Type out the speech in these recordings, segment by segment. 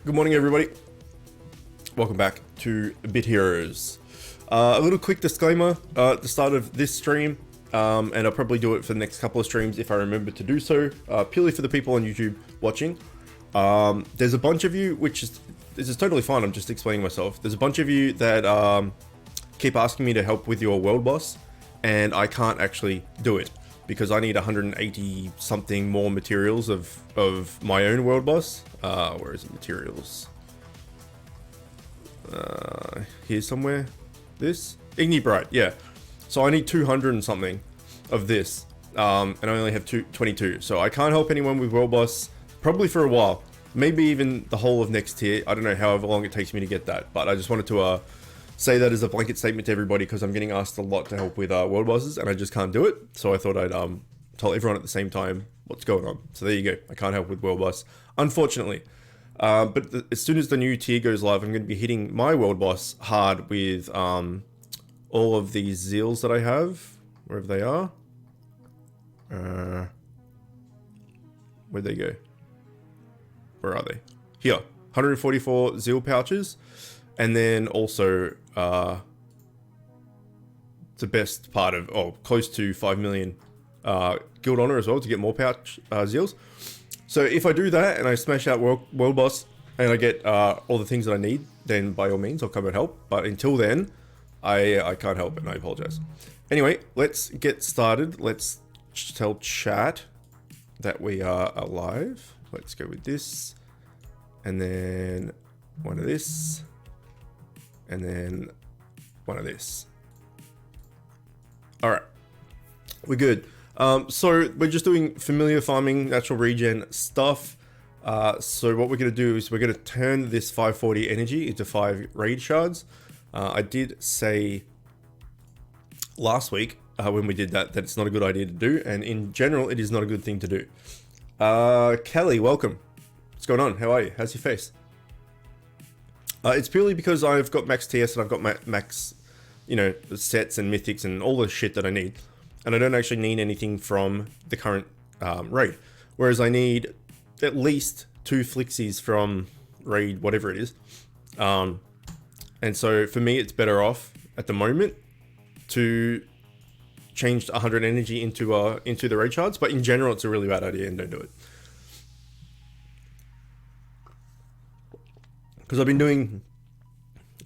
Good morning, everybody. Welcome back to Bit Heroes. A little quick disclaimer at the start of this stream, and I'll probably do it for the next couple of streams if I remember to do so, purely for the people on YouTube watching. There's a bunch of you, this is totally fine, I'm just explaining myself. There's a bunch of you that keep asking me to help with your world boss, and I can't actually do it because I need 180 something more materials of my own world boss. Where is it? Materials? Here somewhere. This? Ignibright, yeah. So I need 200 and something of this, and I only have 22. So I can't help anyone with world boss probably for a while. Maybe even the whole of next tier. I don't know however long it takes me to get that, but I just wanted to say that as a blanket statement to everybody because I'm getting asked a lot to help with world bosses and I just can't do it. So I thought I'd tell everyone at the same time what's going on. So there you go. I can't help with world boss, unfortunately. But as soon as the new tier goes live, I'm going to be hitting my world boss hard with all of these zeals that I have, wherever they are. Where'd they go? Where are they? Here, 144 zeal pouches. And then also the best part of, close to 5 million guild honor as well to get more pouch zeals. So if I do that and I smash out world boss and I get all the things that I need, then by all means I'll come and help. But until then, I can't help and I apologize. Anyway, let's get started. Let's tell chat that we are alive. Let's go with this. And then one of this. And then one of this. All right, we're good. So we're just doing familiar farming, natural regen stuff. So what we're going to do is we're going to turn this 540 energy into 5 raid shards. I did say last week when we did that it's not a good idea to do, and in general it is not a good thing to do. Kelly, welcome. What's going on? How are you? How's your face? It's purely because I've got max TS and I've got max, sets and mythics and all the shit that I need. And I don't actually need anything from the current raid. Whereas I need at least 2 flixies from raid, whatever it is. And so for me, it's better off at the moment to change 100 energy into the raid shards. But in general, it's a really bad idea and don't do it. Because I've been doing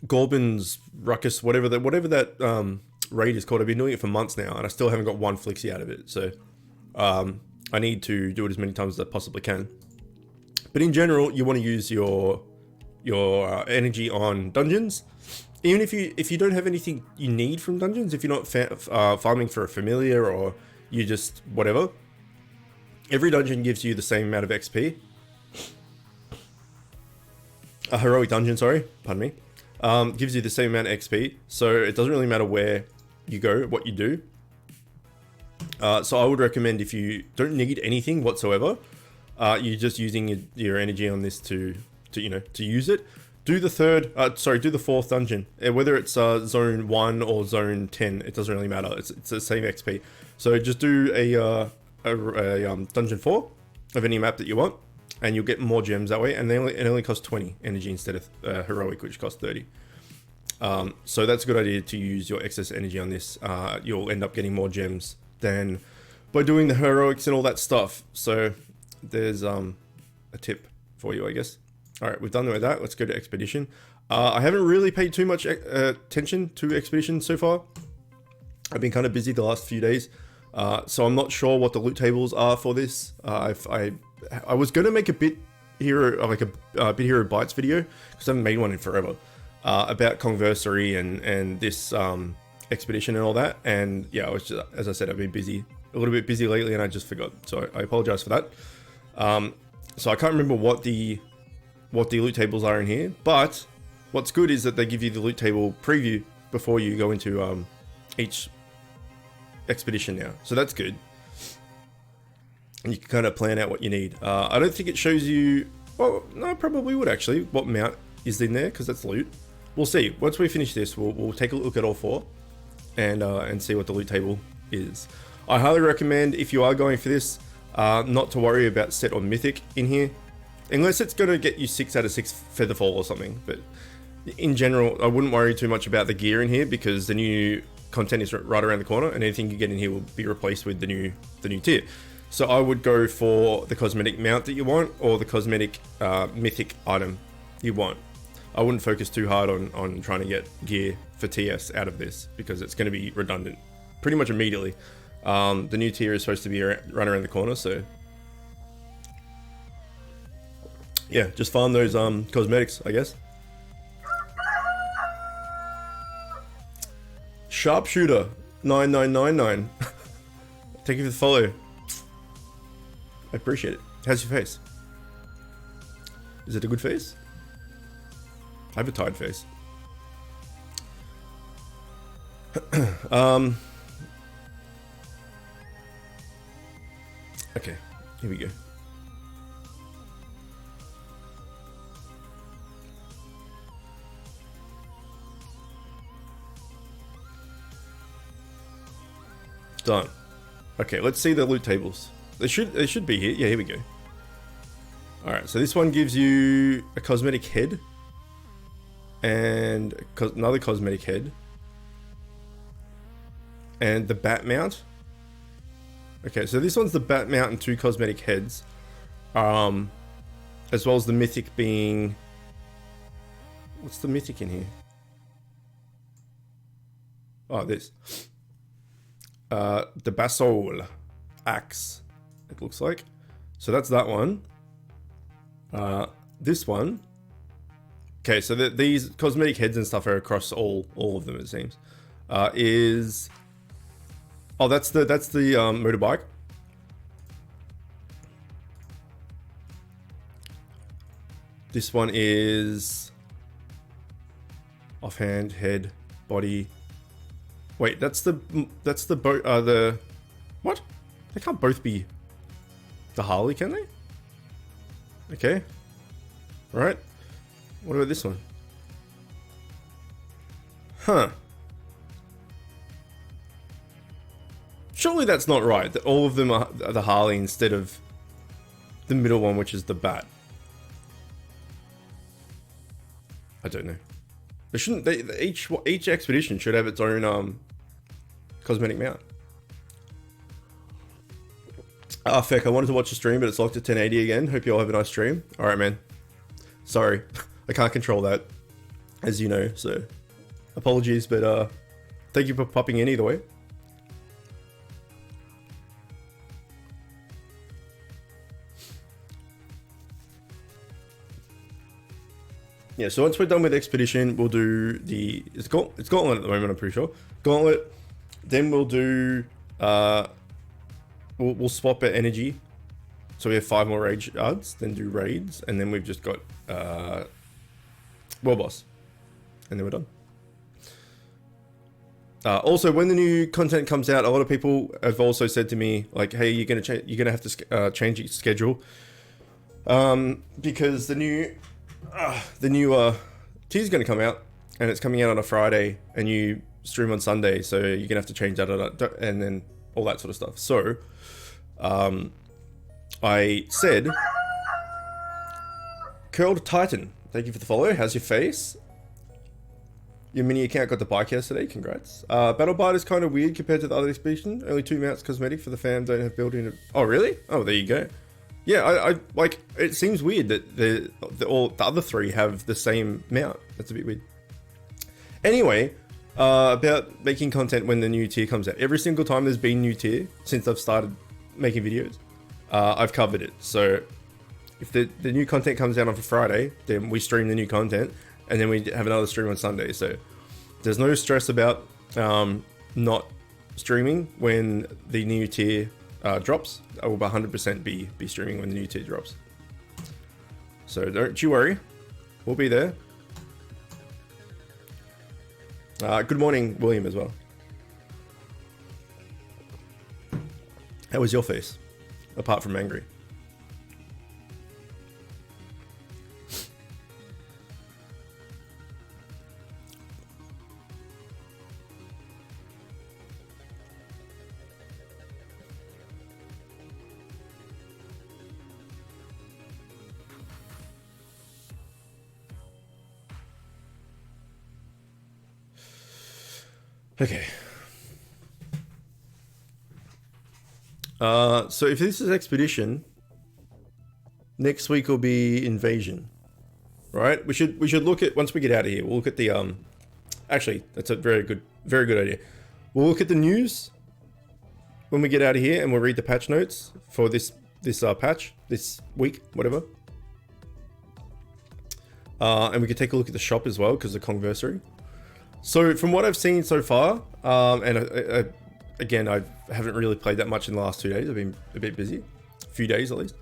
Gorbin's Ruckus, whatever that raid is called. I've been doing it for months now, and I still haven't got 1 flixie out of it. So I need to do it as many times as I possibly can. But in general, you want to use your energy on dungeons, even if you don't have anything you need from dungeons. If you're not farming for a familiar or you just whatever, every dungeon gives you the same amount of XP. A heroic dungeon, sorry, pardon me, gives you the same amount of XP, so it doesn't really matter where you go, what you do. So I would recommend, if you don't need anything whatsoever, you're just using your energy on this to use it. Do the do the 4th dungeon, whether it's zone 1 or zone 10, it doesn't really matter. It's the same XP. So just do a dungeon 4 of any map that you want, and you'll get more gems that way, and it only costs 20 energy instead of heroic, which costs 30. So that's a good idea to use your excess energy on this. You'll end up getting more gems than by doing the heroics and all that stuff. So there's a tip for you, I guess. All right, we've done with that. Let's go to Expedition. I haven't really paid too much attention to Expedition so far. I've been kind of busy the last few days, so I'm not sure what the loot tables are for this. I was going to make a Bit Hero, like a Bit Hero Bites video, because I haven't made one in forever, about Conversary and this expedition and all that. And yeah, I was just, as I said, I've been a little bit busy lately, and I just forgot. So I apologize for that. So I can't remember what the loot tables are in here, but what's good is that they give you the loot table preview before you go into each expedition now. So that's good. And you can kind of plan out what you need. I don't think it shows you, well, no, it probably would actually, what mount is in there, because that's loot. We'll see. Once we finish this, we'll take a look at all 4 and see what the loot table is. I highly recommend, if you are going for this, not to worry about set or mythic in here. unless it's going to get you 6 out of 6 feather fall or something. But in general, I wouldn't worry too much about the gear in here because the new content is right around the corner, and anything you get in here will be replaced with the new tier. So I would go for the cosmetic mount that you want, or the cosmetic mythic item you want. I wouldn't focus too hard on trying to get gear for TS out of this because it's going to be redundant pretty much immediately. The new tier is supposed to be right around the corner, so yeah, just farm those cosmetics, I guess. Sharpshooter 9999. Thank you for the follow. I appreciate it. How's your face? Is it a good face? I have a tired face. Okay, here we go. Done. Okay, let's see the loot tables. They should be here. Yeah, here we go. Alright, so this one gives you a cosmetic head. And another cosmetic head. And the bat mount. Okay, so this one's the bat mount and 2 cosmetic heads. As well as the mythic being... What's the mythic in here? Oh, this. The Basol axe, it looks like. So that's that one. This one. Okay, so these cosmetic heads and stuff are across all of them, it seems. Oh, that's the motorbike. This one is offhand, head, body. Wait, that's the boat. The what? They can't both be the Harley, can they? Okay. All right. What about this one? Huh. Surely that's not right. That all of them are the Harley instead of the middle one, which is the bat. I don't know. They shouldn't. Each expedition should have its own cosmetic mount. Ah, feck. I wanted to watch the stream, but it's locked at 1080 again. Hope you all have a nice stream. All right, man. Sorry, I can't control that, as you know. So, apologies, but thank you for popping in either way. Yeah, so once we're done with Expedition, we'll do the... It's Gauntlet at the moment, I'm pretty sure. Gauntlet. Then we'll do... We'll swap at Energy. So we have 5 more Rage Yards. Then do Raids. And then we've just got... World Boss. And then we're done. Also, when the new content comes out, a lot of people have also said to me, like, hey, you're gonna have to change your schedule. Because the new tier is going to come out, and it's coming out on a Friday, and you stream on Sunday, so you're going to have to change that, and then all that sort of stuff. So, I said, Curled Titan, thank you for the follow. How's your face? Your mini account got the bike yesterday, congrats. Battle Bite is kind of weird compared to the other expedition. Only 2 mounts cosmetic for the fam, don't have built-in. Oh, really? Oh, there you go. Yeah, I like, it seems weird that the other 3 have the same mount. That's a bit weird. Anyway, about making content when the new tier comes out. Every single time there's been new tier since I've started making videos, I've covered it. So if the new content comes out on Friday, then we stream the new content, and then we have another stream on Sunday. So there's no stress about not streaming when the new tier drops. I will 100% be streaming when the new tier drops. So don't you worry, we'll be there. Good morning, William, as well. How was your face, apart from angry? Okay. So if this is expedition, next week will be invasion, right? We should look at, once we get out of here, we'll look at the actually that's a very good idea. We'll look at the news when we get out of here, and we'll read the patch notes for this patch this week, whatever. And we can take a look at the shop as well because of Conversary. So from what I've seen so far, and again, I haven't really played that much in the last 2 days. I've been a bit busy, a few days at least.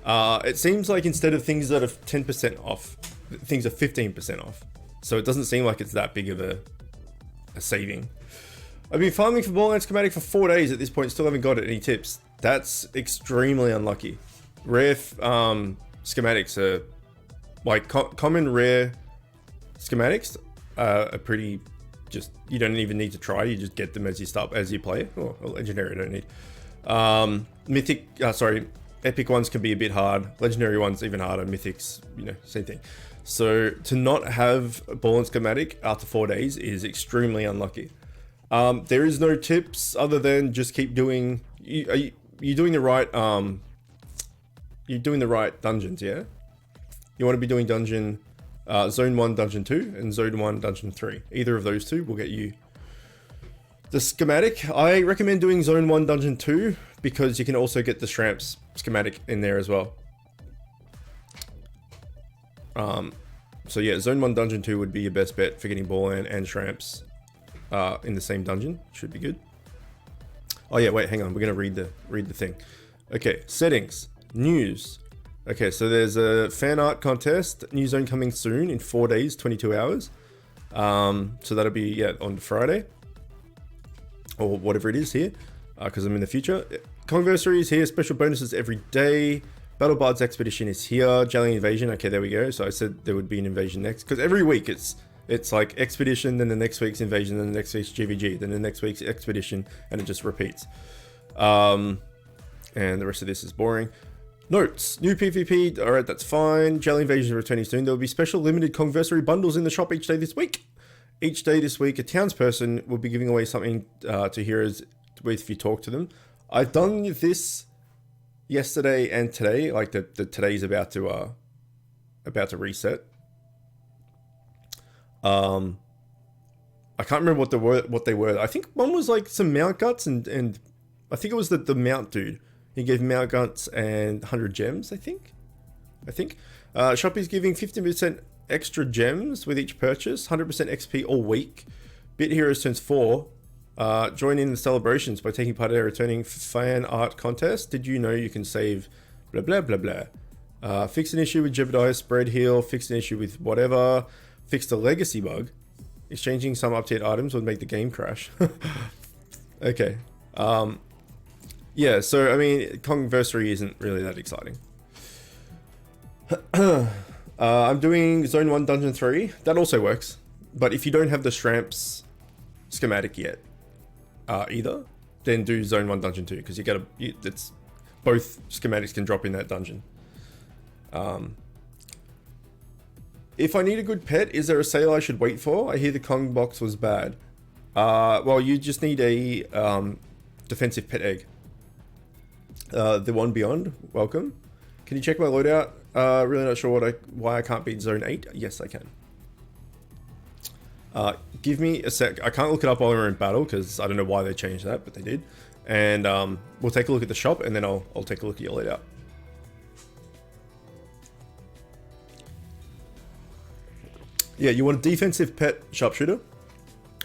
It seems like instead of things that are 10% off, things are 15% off. So it doesn't seem like it's that big of a saving. I've been farming for Borderlands schematic for 4 days at this point, still haven't got any tips. That's extremely unlucky. Rare schematics are like common rare schematics are pretty just, you don't even need to try, you just get them as you play. Oh, legendary I don't need. Mythic, epic ones can be a bit hard. Legendary ones even harder. Mythics, same thing. So to not have a Borderlands schematic after 4 days is extremely unlucky. There is no tips other than just keep doing. You're doing the right. You're doing the right dungeons, yeah. You want to be doing dungeon, zone 1, dungeon 2, and zone 1, dungeon 3. Either of those two will get you the schematic. I recommend doing zone 1, dungeon 2 because you can also get the Shramps schematic in there as well. So yeah, zone 1, dungeon 2 would be your best bet for getting Borderland and Shramps in the same dungeon. Should be good. Oh yeah, wait, hang on. We're gonna read the thing. Okay, settings, news. Okay, so there's a fan art contest, new zone coming soon in 4 days, 22 hours. So that'll be on Friday or whatever it is here, because I'm in the future. Conversary is here, special bonuses every day. Battle Bard's Expedition is here. Jelly Invasion, okay, there we go. So I said there would be an invasion next, because every week it's like Expedition, then the next week's Invasion, then the next week's GVG, then the next week's Expedition, and it just repeats. And the rest of this is boring. Notes, new PvP, alright, that's fine. Jelly Invasion is returning soon. There will be special limited Conversary bundles in the shop each day this week. Each day this week, a townsperson will be giving away something to heroes if you talk to them. I've done this yesterday and today, like the today's about to reset. I can't remember what they were. I think one was like some mount guts and I think it was the mount dude. He gave mount guts and 100 gems, I think. Shop is giving 15% extra gems with each purchase, 100% XP all week. Bit Heroes turns 4. Join in the celebrations by taking part in a returning fan art contest. Did you know you can save blah blah blah blah? Fix an issue with Jebediah spread heal. Fix an issue with whatever. Fix the legacy bug. Exchanging some updated items would make the game crash. Okay. Yeah, so I mean, Conversary isn't really that exciting. I'm doing Zone 1, Dungeon 3. That also works. But if you don't have the Shramps schematic yet, either, then do Zone 1, Dungeon 2, because it's both schematics can drop in that dungeon. If I need a good pet, is there a sale I should wait for? I hear the Kong box was bad. Well, you just need a defensive pet egg. The one beyond, welcome. Can you check my loadout? Really not sure why I can't beat Zone 8. Yes, I can. Give me a sec. I can't look it up while we're in battle because I don't know why they changed that, but they did. And we'll take a look at the shop, and then I'll take a look at your loadout. Yeah, you want a defensive pet sharpshooter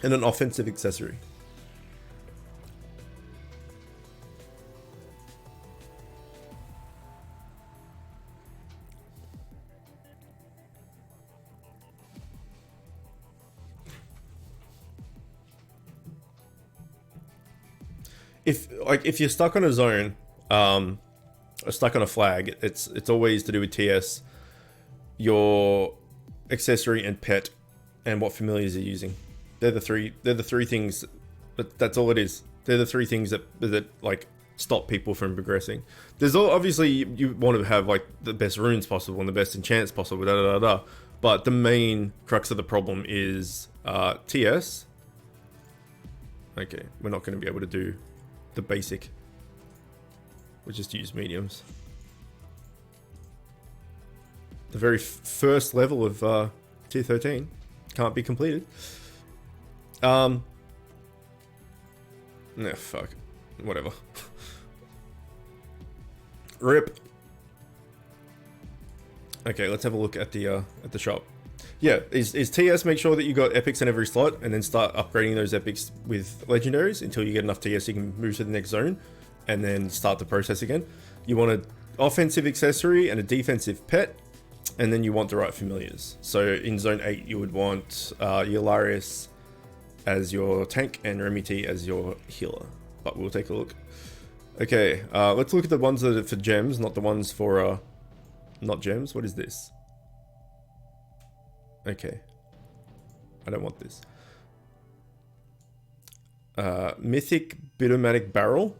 and an offensive accessory. If you're stuck on a zone, or stuck on a flag, it's always to do with TS, your accessory and pet, and what familiars you're using. They're the three things. But that's all it is. They're the three things that like stop people from progressing. There's obviously you want to have like the best runes possible and the best enchants possible, but the main crux of the problem is TS Okay, we're not going to be able to do the basic. We'll just use mediums. The very first level of tier 13 can't be completed. Nah, fuck. Whatever. Rip. Okay, let's have a look at the shop. Yeah, is TS make sure that you got epics in every slot and then start upgrading those epics with legendaries until you get enough TS you can move to the next zone and then start the process again. You want an offensive accessory and a defensive pet, and then you want the right familiars. So in zone 8 you would want Yularius as your tank and Remiti as your healer, but we'll take a look. Okay, let's look at the ones that are for gems, not the ones for not gems. What is this? Okay, I don't want this. Mythic Bitomatic Barrel.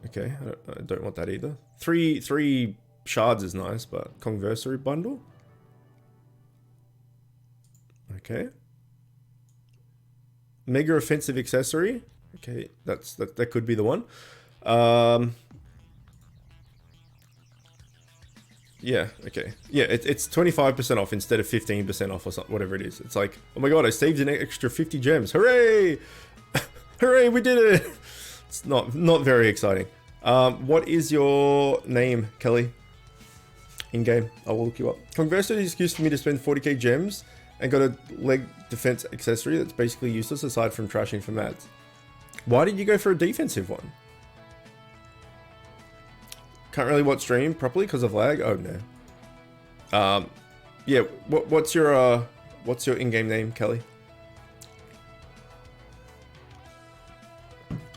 Okay, I don't want that either. Three shards is nice, but Conversary Bundle. Okay. Mega Offensive Accessory. Okay, that could be the one. Yeah, okay. Yeah, it's 25% off instead of 15% off or something, whatever it is. It's like, oh my god, I saved an extra 50 gems. Hooray! Hooray, we did it! It's not very exciting. What is your name, Kelly? In-game, I will look you up. Conversely, the excuse for me to spend 40k gems and got a leg defense accessory that's basically useless aside from trashing for mads. Why did you go for a defensive one? Can't really watch stream properly because of lag. Oh no. Yeah. What's your in-game name, Kelly?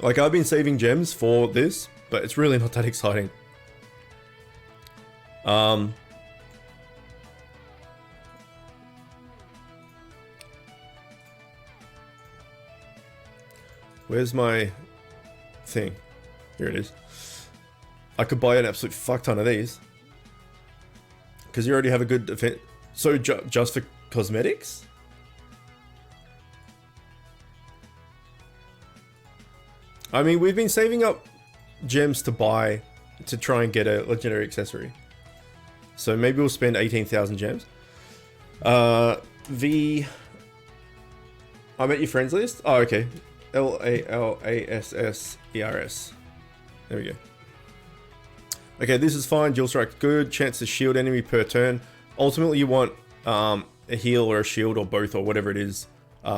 Like, I've been saving gems for this, but it's really not that exciting. Where's my thing? Here it is. I could buy an absolute fuck ton of these. Because you already have a good defense. So just for cosmetics? I mean, we've been saving up gems to buy to try and get a legendary accessory. So maybe we'll spend 18,000 gems. I'm at your friends list. Oh, okay. Lassers. There we go. Okay, this is fine. Dual strike, good. Chance to shield enemy per turn. Ultimately, you want a heal or a shield or both or whatever it is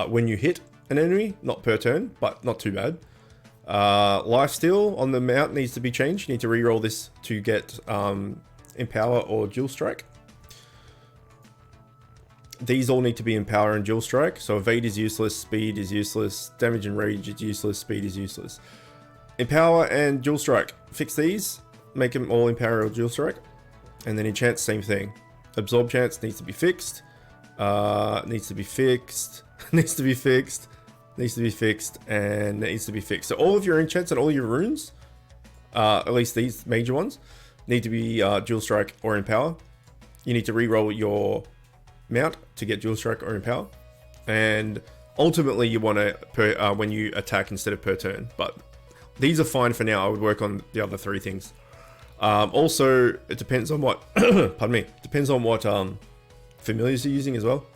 when you hit an enemy. Not per turn, but not too bad. Lifesteal on the mount needs to be changed. You need to reroll this to get Empower or Dual Strike. These all need to be Empower and Dual Strike. So Evade is useless, Speed is useless, Damage and Rage is useless, Speed is useless. Empower and Dual Strike. Fix these. Make them all Empower or Dual Strike. And then Enchant, same thing. Absorb Chance needs to be fixed. Needs to be fixed. Needs to be fixed. Needs to be fixed. And needs to be fixed. So all of your enchants and all your runes, at least these major ones, need to be Dual Strike or Empower. You need to reroll your mount to get Dual Strike or Empower. And ultimately you want to when you attack instead of per turn. But these are fine for now. I would work on the other three things. Also, it depends on what pardon me, depends on what familiars you're using as well.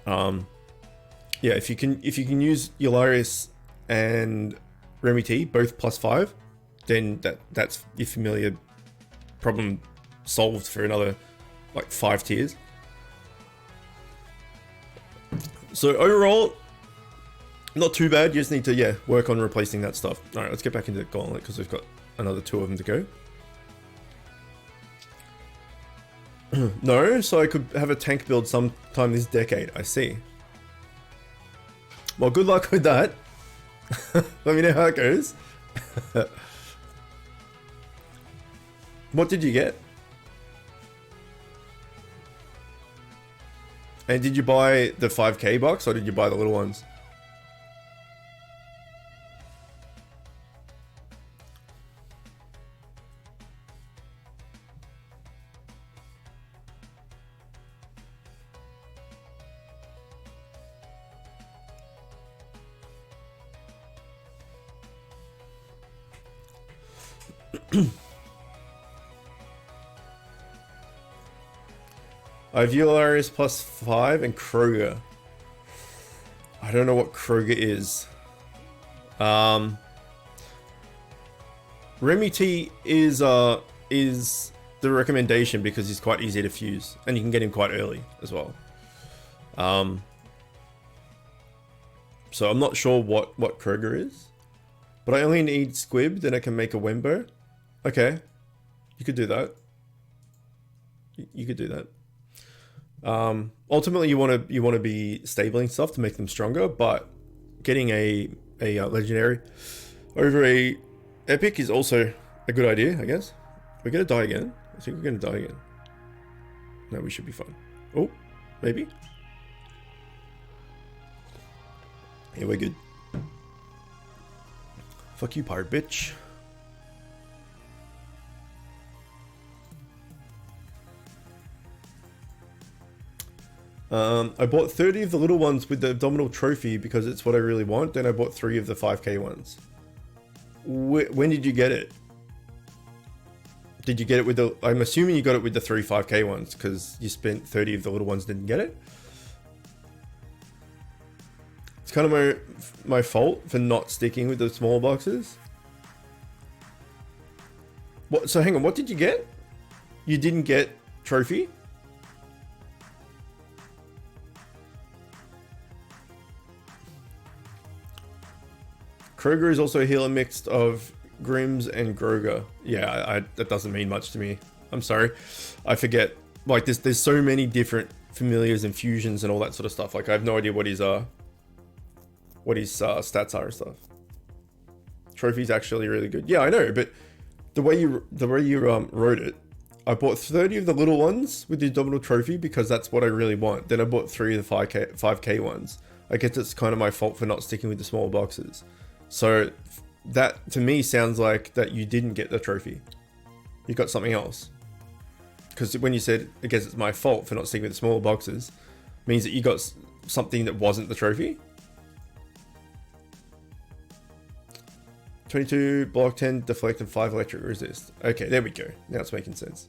Yeah, if you can use Yularius and Remiti both +5, then that's your familiar problem solved for another like 5 tiers. So overall, not too bad. You just need to work on replacing that stuff. All right, let's get back into the gauntlet because we've got another 2 of them to go. No, so I could have a tank build sometime this decade. I see. Well, good luck with that. Let me know how it goes. What did you get? And did you buy the 5k box or did you buy the little ones? I have Eularius +5 and Kroger. I don't know what Kroger is. Remy T is the recommendation because he's quite easy to fuse and you can get him quite early as well. So I'm not sure what Kroger is, but I only need Squib, then I can make a Wembo. Okay, you could do that. You could do that. Ultimately, you want to be stabling stuff to make them stronger, but getting a legendary over a epic is also a good idea, I guess. We're gonna die again. I think we're gonna die again. No, we should be fine. Oh, maybe. Yeah, we're good. Fuck you, pirate bitch. I bought 30 of the little ones with the abdominal trophy because it's what I really want. Then I bought 3 of the 5k ones. When did you get it? Did you get it with the... I'm assuming you got it with the 3 5k ones because you spent 30 of the little ones, didn't get it. It's kind of my fault for not sticking with the small boxes. What? So hang on, what did you get? You didn't get trophy? Kroger is also a healer mixed of Grims and Groger. Yeah, that doesn't mean much to me. I'm sorry. I forget. Like, there's so many different familiars and fusions and all that sort of stuff. Like, I have no idea what his stats are and stuff. Trophy's actually really good. Yeah, I know, but the way you wrote it, I bought 30 of the little ones with the abdominal trophy because that's what I really want. Then I bought 3 of the 5k ones. I guess it's kind of my fault for not sticking with the small boxes. So that to me sounds like that you didn't get the trophy. You got something else. Because when you said, I guess it's my fault for not sticking with the smaller boxes, means that you got something that wasn't the trophy. 22, block 10, deflect, and 5 electric resist. Okay, there we go. Now it's making sense.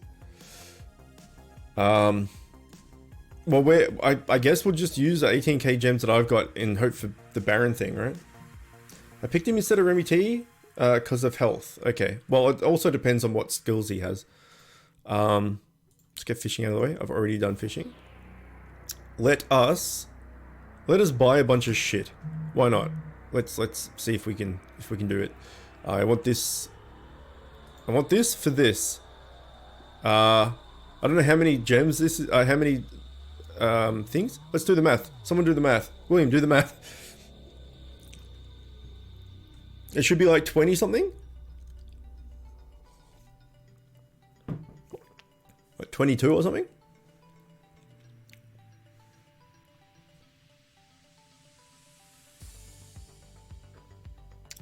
Well, I guess we'll just use the 18k gems that I've got in hope for the Baron thing, right? I picked him instead of Remy T because of health. Okay. Well, it also depends on what skills he has. Let's get fishing out of the way. I've already done fishing. Let us buy a bunch of shit. Why not? Let's see if we can do it. I want this for this. I don't know how many gems this is. How many things? Let's do the math. Someone do the math. William, do the math. It should be like 20 something. Like 22 or something.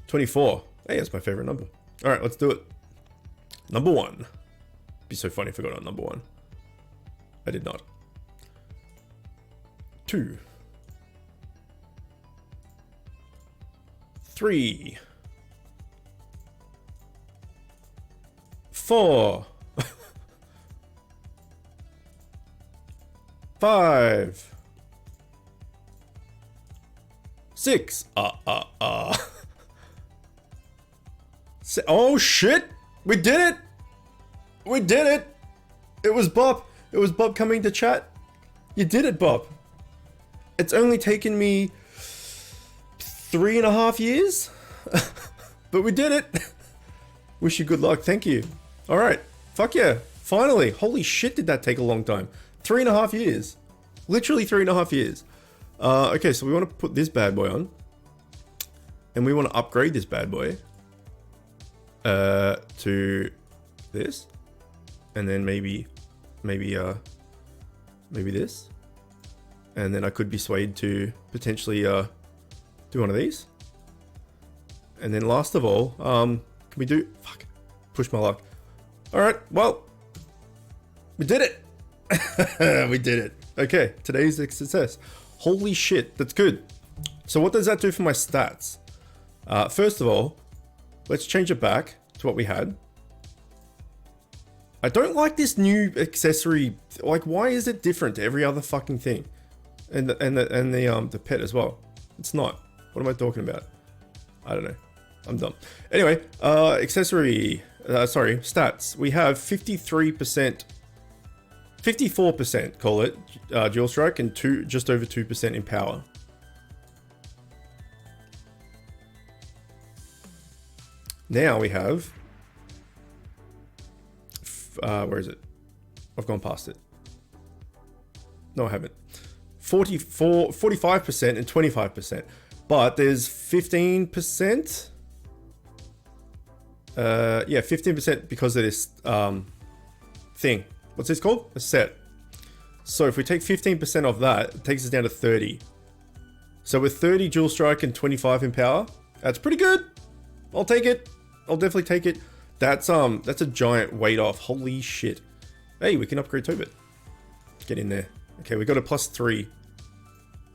$24. Hey, that's my favorite number. All right, let's do it. Number 1. Be so funny if I got on number 1. I did not. 2. 3. 4. 5. 6. Oh shit! We did it! We did it! It was Bob. It was Bob coming to chat. You did it, Bob. It's only taken me 3.5 years, but we did it. Wish you good luck. Thank you. All right. Fuck yeah. Finally. Holy shit, did that take a long time. 3.5 years. Literally 3.5 years. Okay, so we want to put this bad boy on. And we want to upgrade this bad boy to this. And then maybe this. And then I could be swayed to potentially do one of these. And then last of all, can we do... Fuck. Push my luck. Alright, well. We did it. We did it. Okay, today's a success. Holy shit, that's good. So what does that do for my stats? First of all, let's change it back to what we had. I don't like this new accessory. Like, why is it different to every other fucking thing? And the pet as well. It's not. What am I talking about? I don't know. I'm dumb. Anyway, accessory. Sorry, stats. We have 53%, 54%, call it, dual strike, and just over 2% in power. Now we have, where is it? I've gone past it. No, I haven't. 45% and 25. But there's 15%. Yeah, 15% because of this thing. What's this called? A set. So if we take 15% of that, it takes us down to 30. So with 30 dual strike and 25 in power, that's pretty good. I'll take it. I'll definitely take it. That's a giant weight off. Holy shit. Hey, we can upgrade Tobit. Get in there. Okay, we got a +3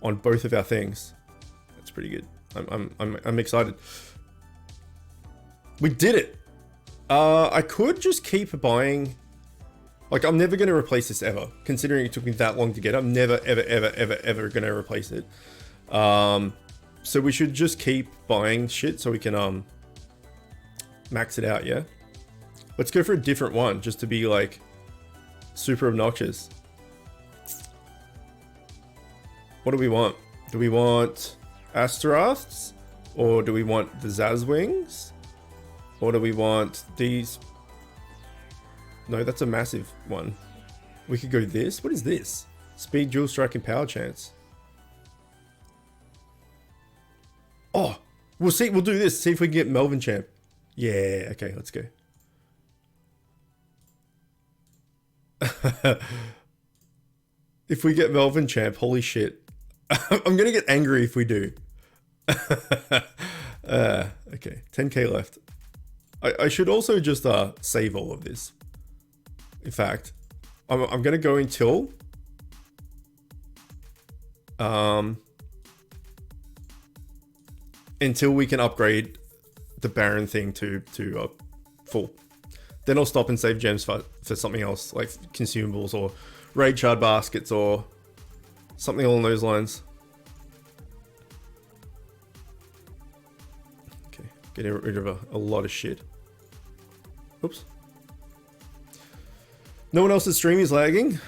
on both of our things. That's pretty good. I'm excited. We did it. I could just keep buying. Like, I'm never going to replace this ever. Considering it took me that long to get it, I'm never, ever going to replace it. So we should just keep buying shit so we can max it out, yeah? Let's go for a different one, just to be, like, super obnoxious. What do we want? Do we want Asteroths? Or do we want the Zazwings? Or do we want these? No, that's a massive one. We could go this. What is this? Speed, dual strike, and power chance. Oh, we'll see. We'll do this. See if we can get Melvin champ. Yeah. Okay, let's go. If we get Melvin champ, holy shit. I'm gonna get angry if we do. Okay, 10k left. I should also just save all of this. In fact, I'm gonna go until we can upgrade the Baron thing to full. Then I'll stop and save gems for something else, like consumables or raid shard baskets or something along those lines. Okay, getting rid of a lot of shit. Oops. No one else's stream is lagging.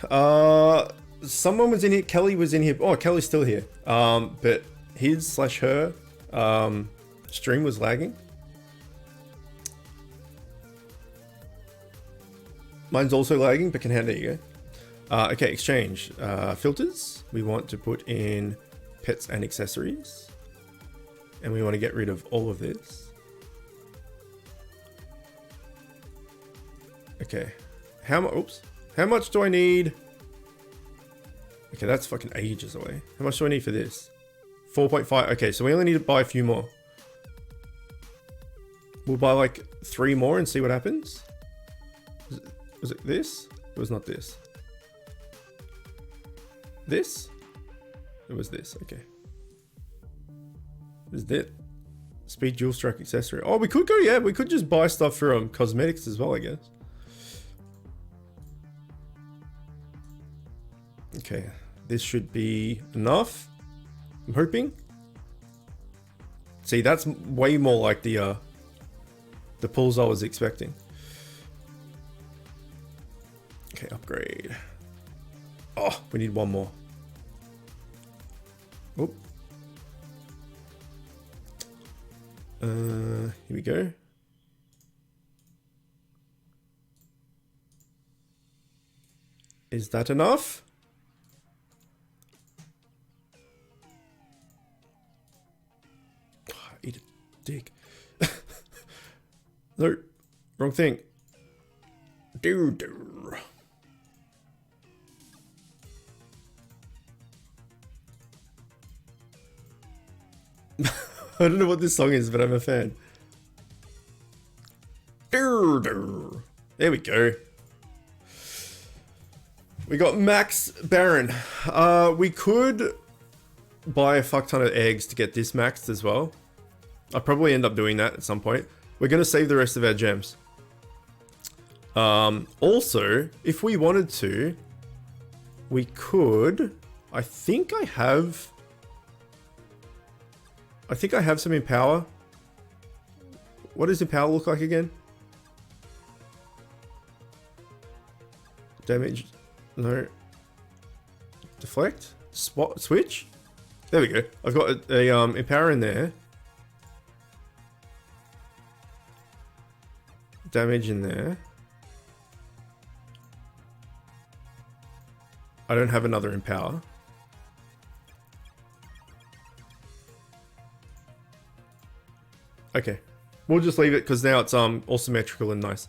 Someone was in here. Kelly was in here. Oh, Kelly's still here. But his/her stream was lagging. Mine's also lagging, but can handle. There you go. Okay, exchange. Filters. We want to put in pets and accessories. And we want to get rid of all of this. Okay. How much do I need? Okay, that's fucking ages away. How much do I need for this? 4.5. Okay, so we only need to buy a few more. We'll buy like 3 more and see what happens. Was it this? It was not this. This? It was this. Okay. This is it. Speed dual strike accessory. Oh, we could go, yeah. We could just buy stuff for cosmetics as well, I guess. Okay, this should be enough. I'm hoping. See, that's way more like the pulls I was expecting. Okay, upgrade. Oh, we need one more. Oh. Here we go. Is that enough? Eat a dick. No, wrong thing. Dude. I don't know what this song is, but I'm a fan. There we go. We got Max Baron. We could buy a fuck ton of eggs to get this maxed as well. I'll probably end up doing that at some point. We're going to save the rest of our gems. Also, if we wanted to, we could, I think I have some Empower. What does Empower look like again? Damage, no. Deflect, spot, switch. There we go. I've got a Empower in there. Damage in there. I don't have another Empower. Okay. We'll just leave it because now it's all symmetrical and nice.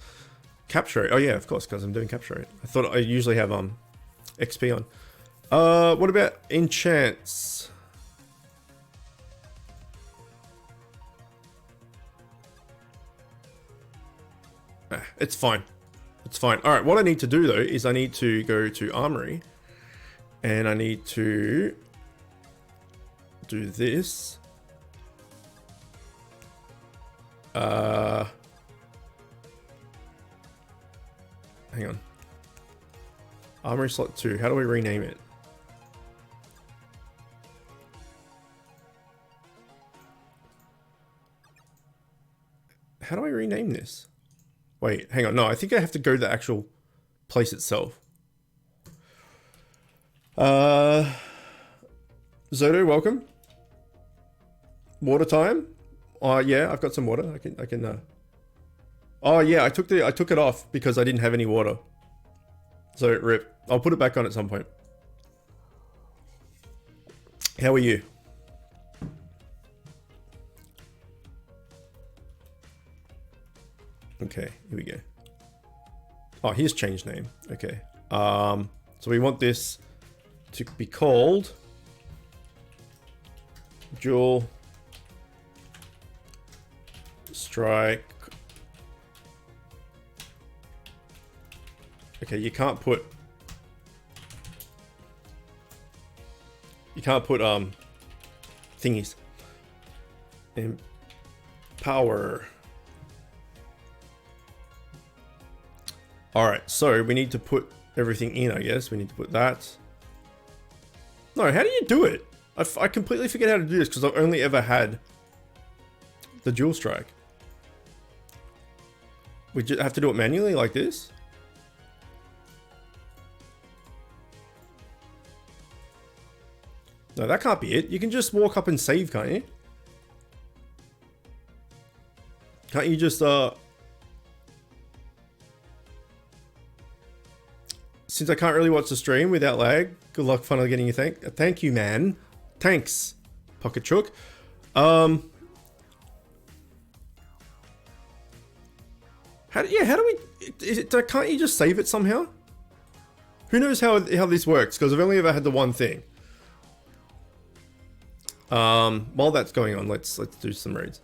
Capture rate. Oh yeah, of course, because I'm doing capture rate. I thought I usually have XP on. What about enchants? It's fine. It's fine. All right, what I need to do though is I need to go to Armory and I need to do this. Hang on. Armory slot 2. How do we rename it? How do I rename this? Wait, hang on. No, I think I have to go to the actual place itself. Zodo, welcome. Water time? Yeah, I've got some water. I can. Oh yeah, I took it off because I didn't have any water. So rip. I'll put it back on at some point. How are you? Okay, here we go. Oh, here's change name. Okay. So we want this to be called Dual Strike. Okay, you can't put thingies. And power. Alright, so we need to put everything in, I guess. We need to put that. No, how do you do it? I completely forget how to do this because I've only ever had the dual strike. We just have to do it manually like this? No, that can't be it. You can just walk up and save, can't you? Can't you just, Since I can't really watch the stream without lag, good luck finally getting you thank you, man. Thanks, Pocket Chook. How do we, can't you just save it somehow? Who knows how this works, because I've only ever had the one thing. While that's going on, let's do some raids.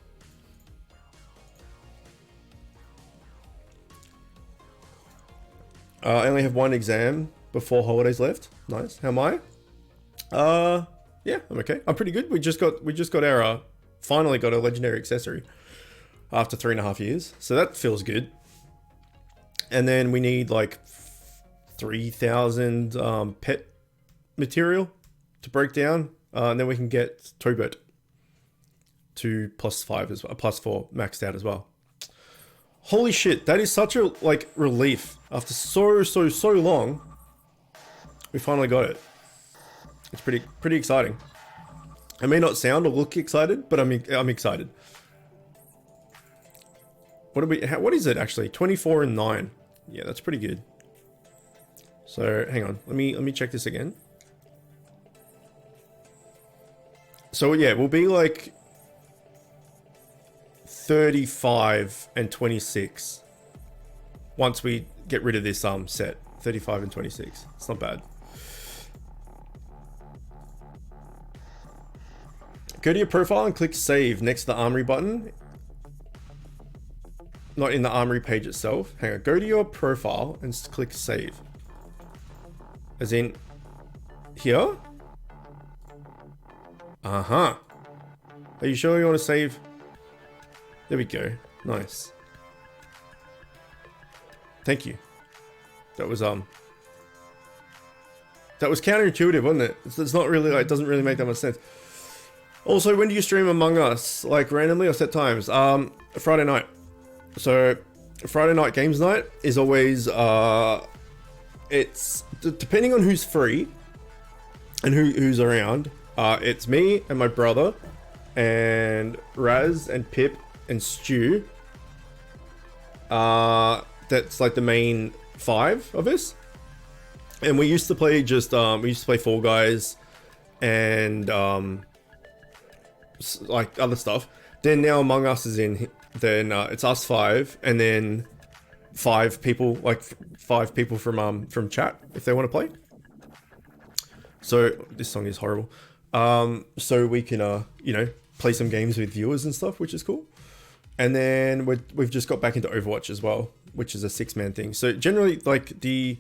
I only have one exam before holidays left. Nice. How am I? Yeah, I'm okay. I'm pretty good. We just got our finally got a legendary accessory after 3.5 years, so that feels good. And then we need like 3,000 pet material to break down, and then we can get Tobit to +5 as well, +4 maxed out as well. Holy shit, that is such a relief. After so long, we finally got it. It's pretty exciting. I may not sound or look excited, but I'm excited. What is it actually? 24 and 9. Yeah, that's pretty good. So hang on, let me check this again. So yeah, we'll be like 35 and 26 once we get rid of this set. 35 and 26. It's not bad. Go to your profile and click save next to the Armory button. Not in the Armory page itself. Hang on. Go to your profile and click save. As in here? Uh-huh. Are you sure you want to save? There we go. Nice. Thank you. That was counterintuitive, wasn't it? It's not really, like, it doesn't really make that much sense. Also, when do you stream Among Us? Like, randomly or set times? Friday night. So, Friday night games night is always, it's depending on who's free and who's around. It's me and my brother and Raz and Pip and Stu. That's like the main 5 of us. And we used to play Fall Guys and like other stuff. Then now Among Us is in. Then it's us 5, and then 5 people, like 5 people from chat if they want to play. So this song is horrible. So we can play some games with viewers and stuff, which is cool. And then we've just got back into Overwatch as well, which is a 6-man thing. So generally, like the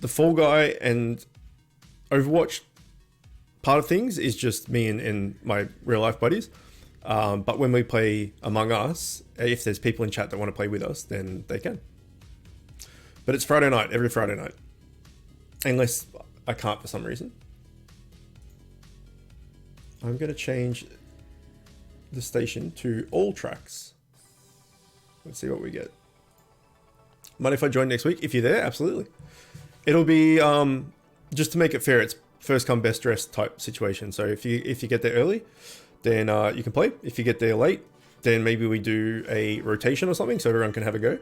Fall Guy and Overwatch part of things is just me and my real life buddies. But when we play Among Us, if there's people in chat that want to play with us, then they can. But it's Friday night, every Friday night. Unless I can't for some reason. I'm going to change the station to all tracks. Let's see what we get. Mind if I join next week? If you're there, absolutely. It'll be, just to make it fair, it's first come best dressed type situation. So if you get there early, then you can play. If you get there late, then maybe we do a rotation or something so everyone can have a go.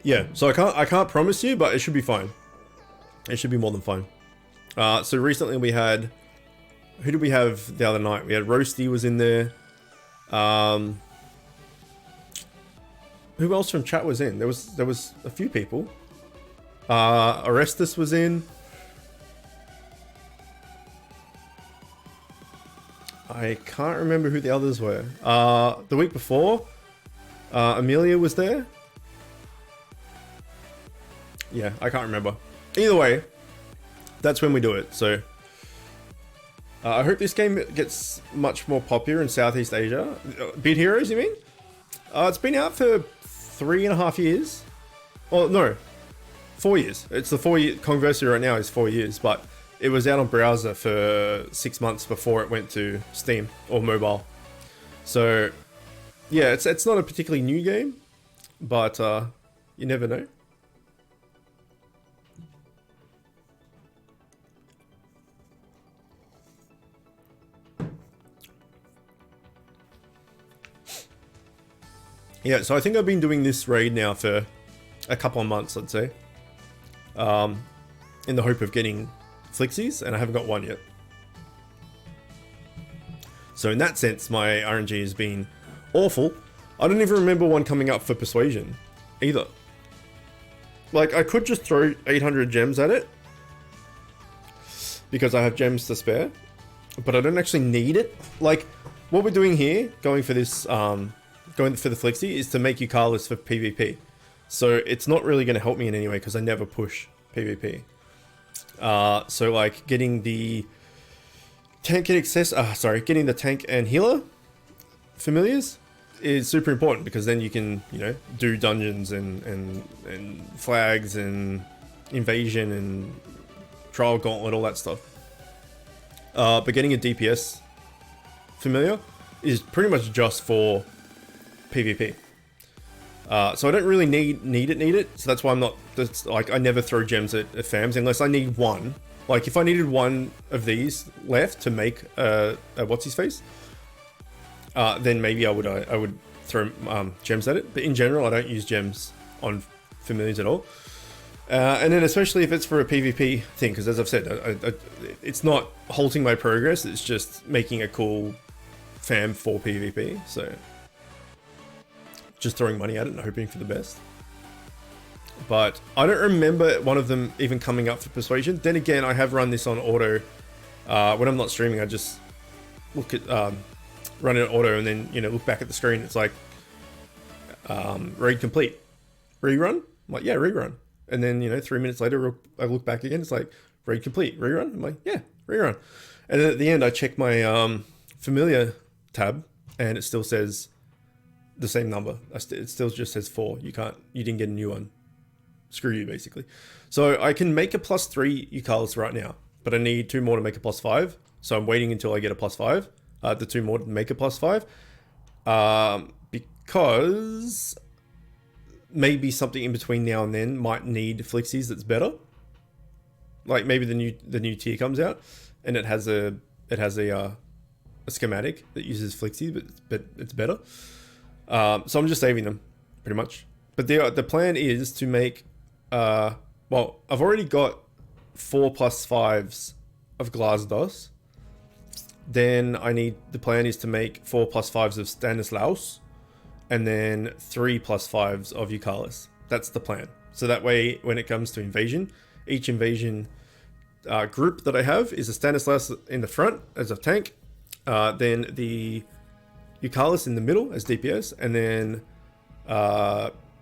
Yeah, so I can't promise you, but it should be fine. It should be more than fine. So recently we had, who did we have the other night? We had Roasty was in there. Who else from chat was in? There was a few people. Orestes was in. I can't remember who the others were. The week before, Amelia was there. Yeah, I can't remember. Either way, that's when we do it. So I hope this game gets much more popular in Southeast Asia. Beat Heroes, you mean? It's been out for 3.5 years. Oh no, 4 years. It's the 4-year conversary right now is 4 years, but it was out on browser for 6 months before it went to Steam or mobile. So yeah, it's not a particularly new game, but you never know. Yeah, so I think I've been doing this raid now for a couple of months, I'd say. In the hope of getting Flixies, and I haven't got one yet. So in that sense, my RNG has been awful. I don't even remember one coming up for Persuasion, either. Like, I could just throw 800 gems at it, because I have gems to spare, but I don't actually need it. Like, what we're doing here, going for this, going for the Flixie, is to make Yucalis for PvP. So it's not really going to help me in any way, because I never push PvP. So like getting the tank and getting the tank and healer familiars is super important, because then you can, do dungeons and flags and invasion and trial gauntlet, all that stuff. But getting a DPS familiar is pretty much just for PvP. So I don't really need it. So that's why I never throw gems at fams unless I need one. Like if I needed one of these left to make a what's his face, then maybe I would throw gems at it. But in general, I don't use gems on familiars at all. And then especially if it's for a PvP thing, because as I've said, it's not halting my progress. It's just making a cool fam for PvP. So just throwing money at it and hoping for the best. But I don't remember one of them even coming up for Persuasion. Then again, I have run this on auto. When I'm not streaming, I just look at run it on auto and then look back at the screen. It's like raid complete, rerun. I'm like, yeah, rerun. And then 3 minutes later, I look back again. It's like raid complete, rerun. I'm like, yeah, rerun. And then at the end, I check my familiar tab, and it still says the same number. It still just says 4. You didn't get a new one. Screw you, basically. So I can make a +3 Eucalyptus right now, but I need 2 more to make a +5. So I'm waiting until I get a +5. The 2 more to make a +5. Because maybe something in between now and then might need Flixies that's better. Like maybe the new tier comes out and it has a schematic that uses Flixie, but it's better. So I'm just saving them pretty much. But the plan is to make well, I've already got 4 +5s of Glasdos. Then the plan is to make 4 +5s of Stanislaus, and then 3 +5s of Eucalyptus. That's the plan. So that way, when it comes to invasion, each invasion group that I have is a Stanislaus in the front as a tank, then the Eucalyptus in the middle as DPS, and then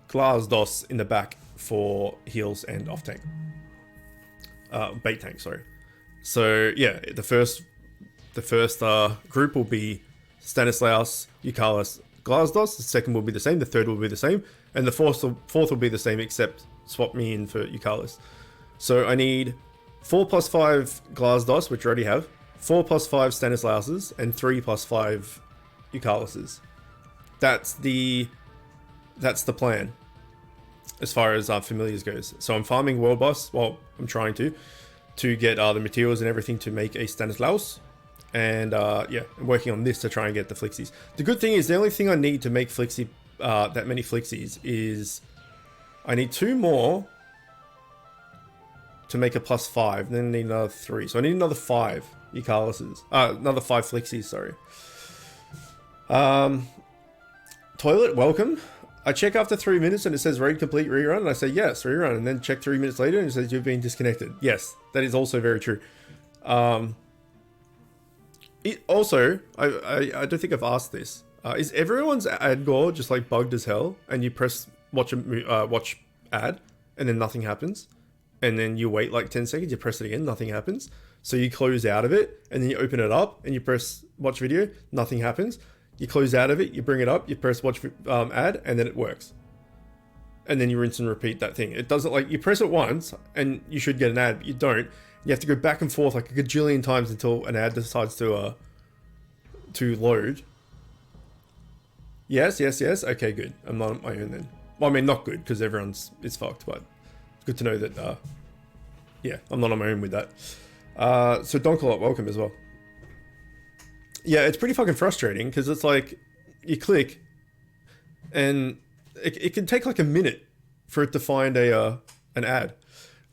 Glasdos in the back for heals and off tank. Bait tank, sorry. So yeah, the first group will be Stanislaus, Eucalyptus, Glasdos. The second will be the same. The third will be the same, and the fourth will be the same, except swap me in for Eucalyptus. So I need 4 +5 Glasdos, which I already have, 4 +5 Stanislauses, and 3 +5 Eucalyptuses. That's the plan as far as familiars goes. So I'm farming World Boss. Well, I'm trying to get the materials and everything to make a Stanislaus. And yeah, I'm working on this to try and get the Flixies. The good thing is the only thing I need to make Flixie, that many Flixies, is I need 2 more to make a +5. Then I need another 3. So I need another 5 Eucalyptuses. Another 5 Flixies, sorry. Toilet, welcome. I check after 3 minutes and it says raid complete rerun, and I say yes, rerun, and then check 3 minutes later and it says you've been disconnected. Yes, that is also very true. Also, I don't think I've asked this. Is everyone's ad gore just like bugged as hell, and you press watch ad and then nothing happens, and then you wait like 10 seconds, you press it again, nothing happens, so you close out of it and then you open it up and you press watch video, nothing happens. You close out of it, you bring it up, you press watch ad, and then it works. And then you rinse and repeat that thing. It doesn't, like, you press it once and you should get an ad, but you don't. You have to go back and forth like a gajillion times until an ad decides to load. Yes. Okay, good. I'm not on my own then. Well, I mean, not good because it's fucked, but it's good to know that, yeah, I'm not on my own with that. So Donkalot, welcome as well. Yeah, it's pretty fucking frustrating because it's like you click and it can take like a minute for it to find an ad.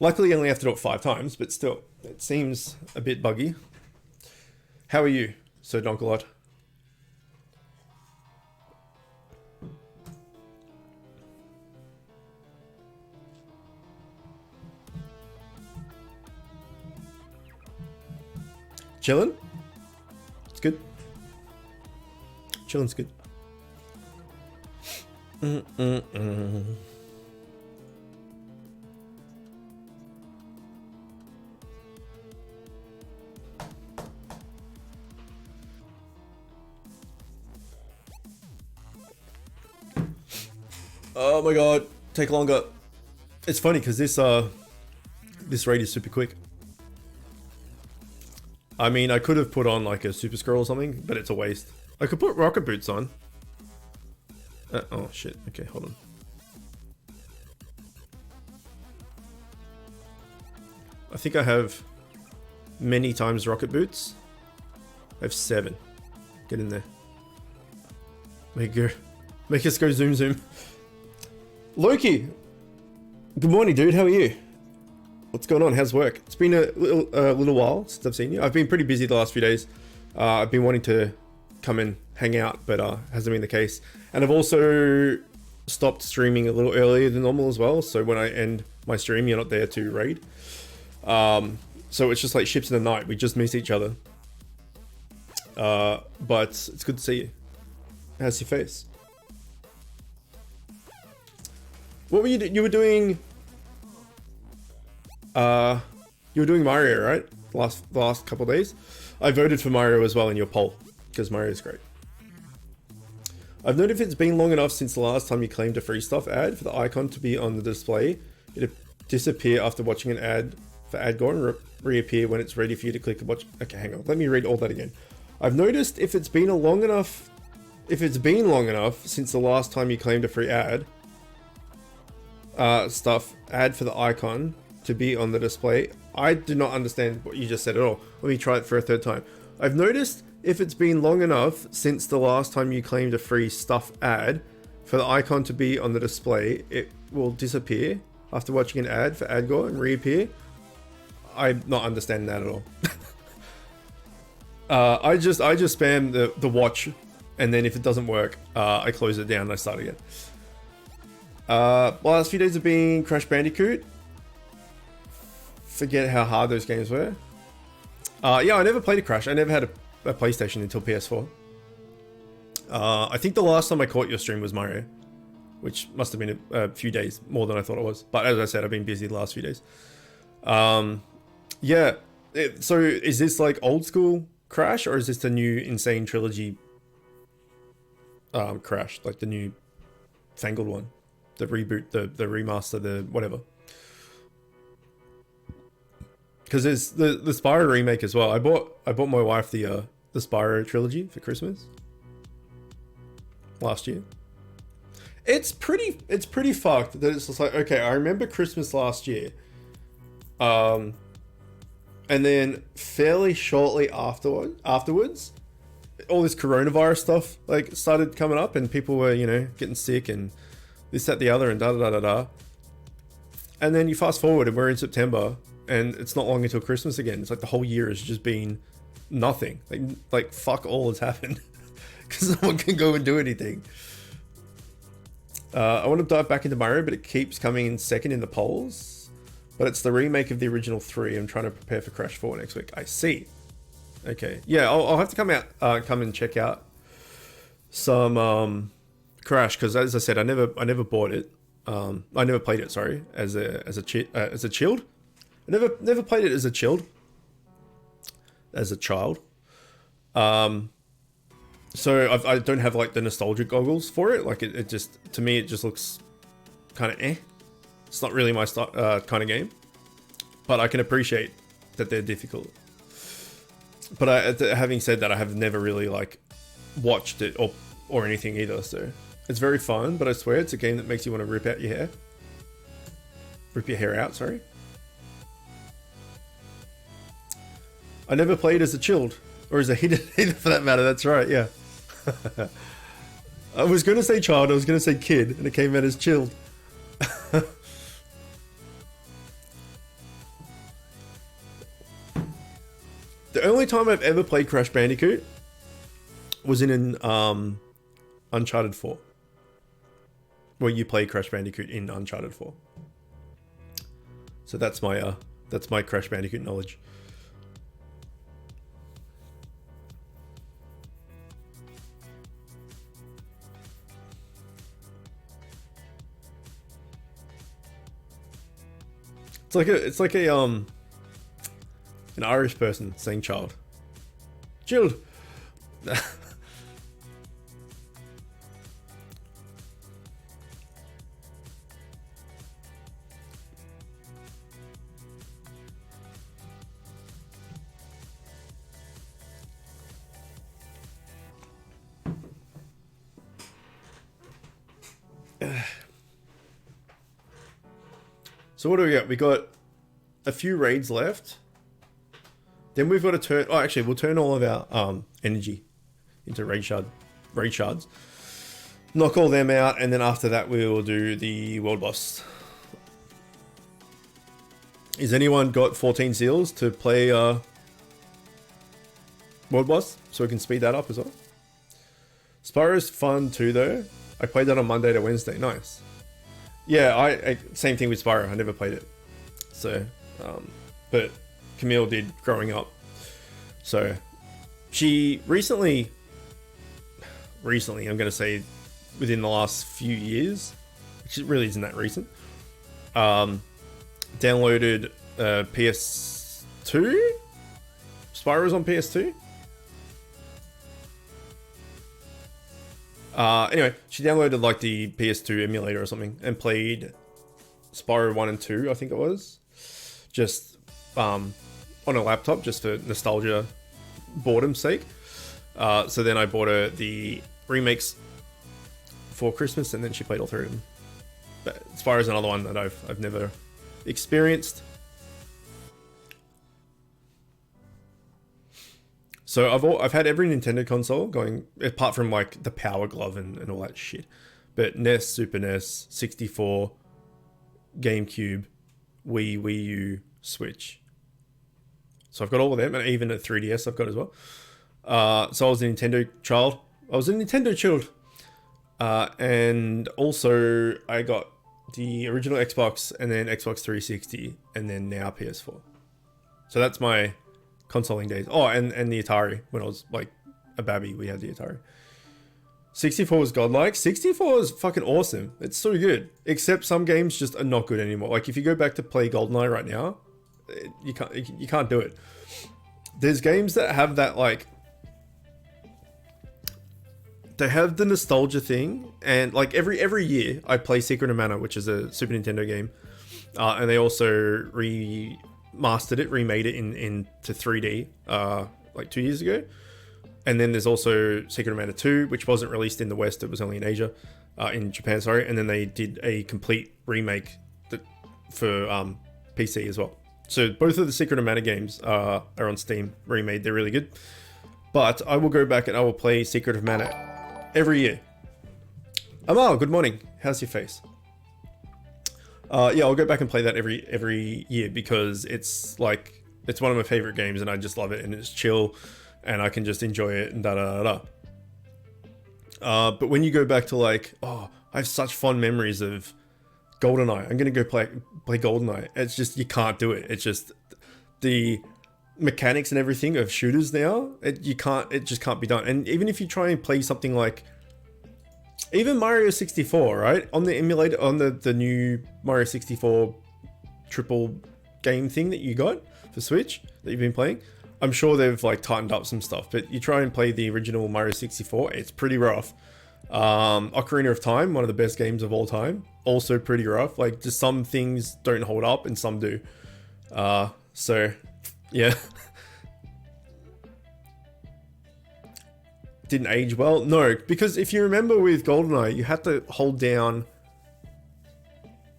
Luckily, you only have to do it 5 times, but still, it seems a bit buggy. How are you, Sir Donkalot? Chillin'? It's good. Chilling's good. Oh my god, take longer. It's funny because this raid is super quick. I mean, I could have put on like a super scroll or something, but it's a waste. I could put rocket boots on. Oh shit, okay, hold on. I think I have many times rocket boots. I have 7. Get in there. Make us go zoom zoom. Loki, good morning, dude. How are you? What's going on? How's work? It's been a little while since I've seen you. I've been pretty busy the last few days. I've been wanting to come and hang out, but hasn't been the case. And I've also stopped streaming a little earlier than normal as well. So when I end my stream, you're not there to raid. So it's just like ships in the night. We just miss each other. But it's good to see you. How's your face? What were you doing? You were doing Mario, right? The last couple of days. I voted for Mario as well in your poll because Mario is great. I've noted if it's been long enough since the last time you claimed a free stuff ad for the icon to be on the display, it'll disappear after watching an ad for AdGore and reappear when it's ready for you to click and watch. Okay, hang on. Let me read all that again. I've noticed if it's been long enough since the last time you claimed a free ad, ad for the icon to be on the display. I do not understand what you just said at all. Let me try it for a third time. I've noticed if it's been long enough since the last time you claimed a free stuff ad for the icon to be on the display, it will disappear after watching an ad for AdGore and reappear. I'm not understanding that at all. I just spam the watch, and then if it doesn't work, I close it down and I start again. Last few days have been Crash Bandicoot. Forget how hard those games were. Yeah, I never played a Crash. I never had a PlayStation until PS4. I think the last time I caught your stream was Mario, which must have been a few days more than I thought it was. But as I said, I've been busy the last few days. Yeah. So is this like old school Crash, or is this the new Insane Trilogy Crash, like the new fangled one, the reboot, the remaster, the whatever? Because there's the Spyro remake as well. I bought my wife the Spyro trilogy for Christmas last year. It's pretty fucked that it's just like, okay, I remember Christmas last year, and then fairly shortly afterwards, all this coronavirus stuff like started coming up, and people were, you know, getting sick and this, that, the other, and da da da da da. And then you fast forward and we're in September, and it's not long until Christmas again. It's like the whole year has just been nothing. Like fuck all has happened because no one can go and do anything. I want to dive back into Mario, but it keeps coming in second in the polls. But it's the remake of the original 3. I'm trying to prepare for Crash 4 next week. I see. Okay, yeah, I'll have to come and check out some Crash, because as I said, I never bought it. I never played it. Sorry, as a child. I never played it as a child. So I don't have like the nostalgic goggles for it. Like it just, to me, it just looks kind of eh. It's not really my kind of game. But I can appreciate that they're difficult. But having said that, I have never really like watched it or anything either. So it's very fun, but I swear it's a game that makes you want to rip your hair out, sorry. I never played as a chilled, or as a hidden either for that matter. That's right, yeah. I was going to say child, I was going to say kid, and it came out as chilled. The only time I've ever played Crash Bandicoot was in an Uncharted 4. Where you play Crash Bandicoot in Uncharted 4. So that's my Crash Bandicoot knowledge. It's like an Irish person saying child. Chilled. So what do we got? We got a few raids left. Then we've got to turn... Oh, actually, we'll turn all of our energy into raid shards. Knock all them out, and then after that we will do the world boss. Has anyone got 14 seals to play world boss? So we can speed that up as well. Spyro's fun too, though. I played that on Monday to Wednesday. Nice. Yeah, I same thing with Spyro. I never played it. So, but Camille did growing up. So, she recently, I'm going to say within the last few years, which really isn't that recent, downloaded PS2? Spyro's on PS2? Anyway, she downloaded like the PS2 emulator or something and played Spyro 1 and 2, I think it was. Just on a laptop, just for nostalgia, boredom's sake. So then I bought her the remakes for Christmas, and then she played all three of them. But Spyro's another one that I've never experienced. So I've had every Nintendo console going, apart from like the Power Glove and all that shit. But NES, Super NES, 64, GameCube, Wii U, Switch. So I've got all of them, and even a 3DS I've got as well. So I was a Nintendo child. And also I got the original Xbox, and then Xbox 360, and then now PS4. So that's my consoling days. Oh, and the Atari. When I was like a babby, we had the Atari. 64 was godlike. 64 is fucking awesome. It's so good. Except some games just are not good anymore. Like if you go back to play GoldenEye right now, you can't do it. There's games that have that, like, they have the nostalgia thing, and like every year I play Secret of Mana, which is a Super Nintendo game, and they also remade it into 3D like 2 years ago. And then there's also Secret of Mana 2, which wasn't released in the West, it was only in Asia, in Japan, sorry. And then they did a complete remake for PC as well. So both of the Secret of Mana games are on Steam, remade. They're really good. But I will go back and I will play Secret of Mana every year. Amal, good morning. How's your face? Yeah, I'll go back and play that every year, because it's one of my favorite games, and I just love it, and it's chill, and I can just enjoy it, and but when you go back to like, oh, I have such fond memories of GoldenEye. I'm gonna go play GoldenEye. It's just, you can't do it. It's just the mechanics and everything of shooters now. It just can't be done. And even if you try and play something like even Mario 64, right? On the emulator, on the new Mario 64 triple game thing that you got for Switch that you've been playing, I'm sure they've like tightened up some stuff, but you try and play the original Mario 64, it's pretty rough. Ocarina of Time, one of the best games of all time, also pretty rough. Like, just some things don't hold up and some do. So yeah. Didn't age well? No, because if you remember with GoldenEye, you had to hold down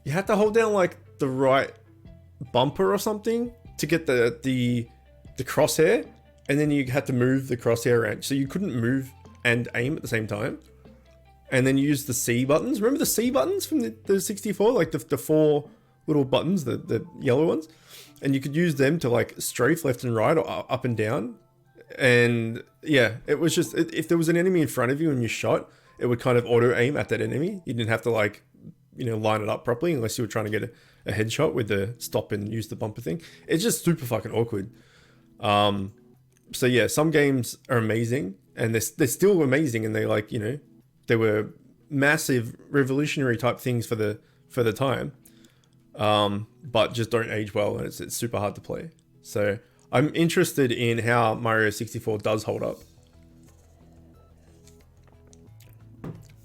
like the right bumper or something to get the crosshair, and then you had to move the crosshair around, so you couldn't move and aim at the same time. And then you use the C buttons. Remember the C buttons from the 64? Like the four little buttons, the yellow ones? And you could use them to like strafe left and right or up and down. And yeah, it was just, if there was an enemy in front of you and you shot, it would kind of auto aim at that enemy. You didn't have to like, line it up properly unless you were trying to get a headshot with the stop and use the bumper thing. It's just super fucking awkward. So yeah, some games are amazing, and they're still amazing, and they like, they were massive revolutionary type things for the time. But just don't age well, and it's super hard to play. So I'm interested in how Mario 64 does hold up.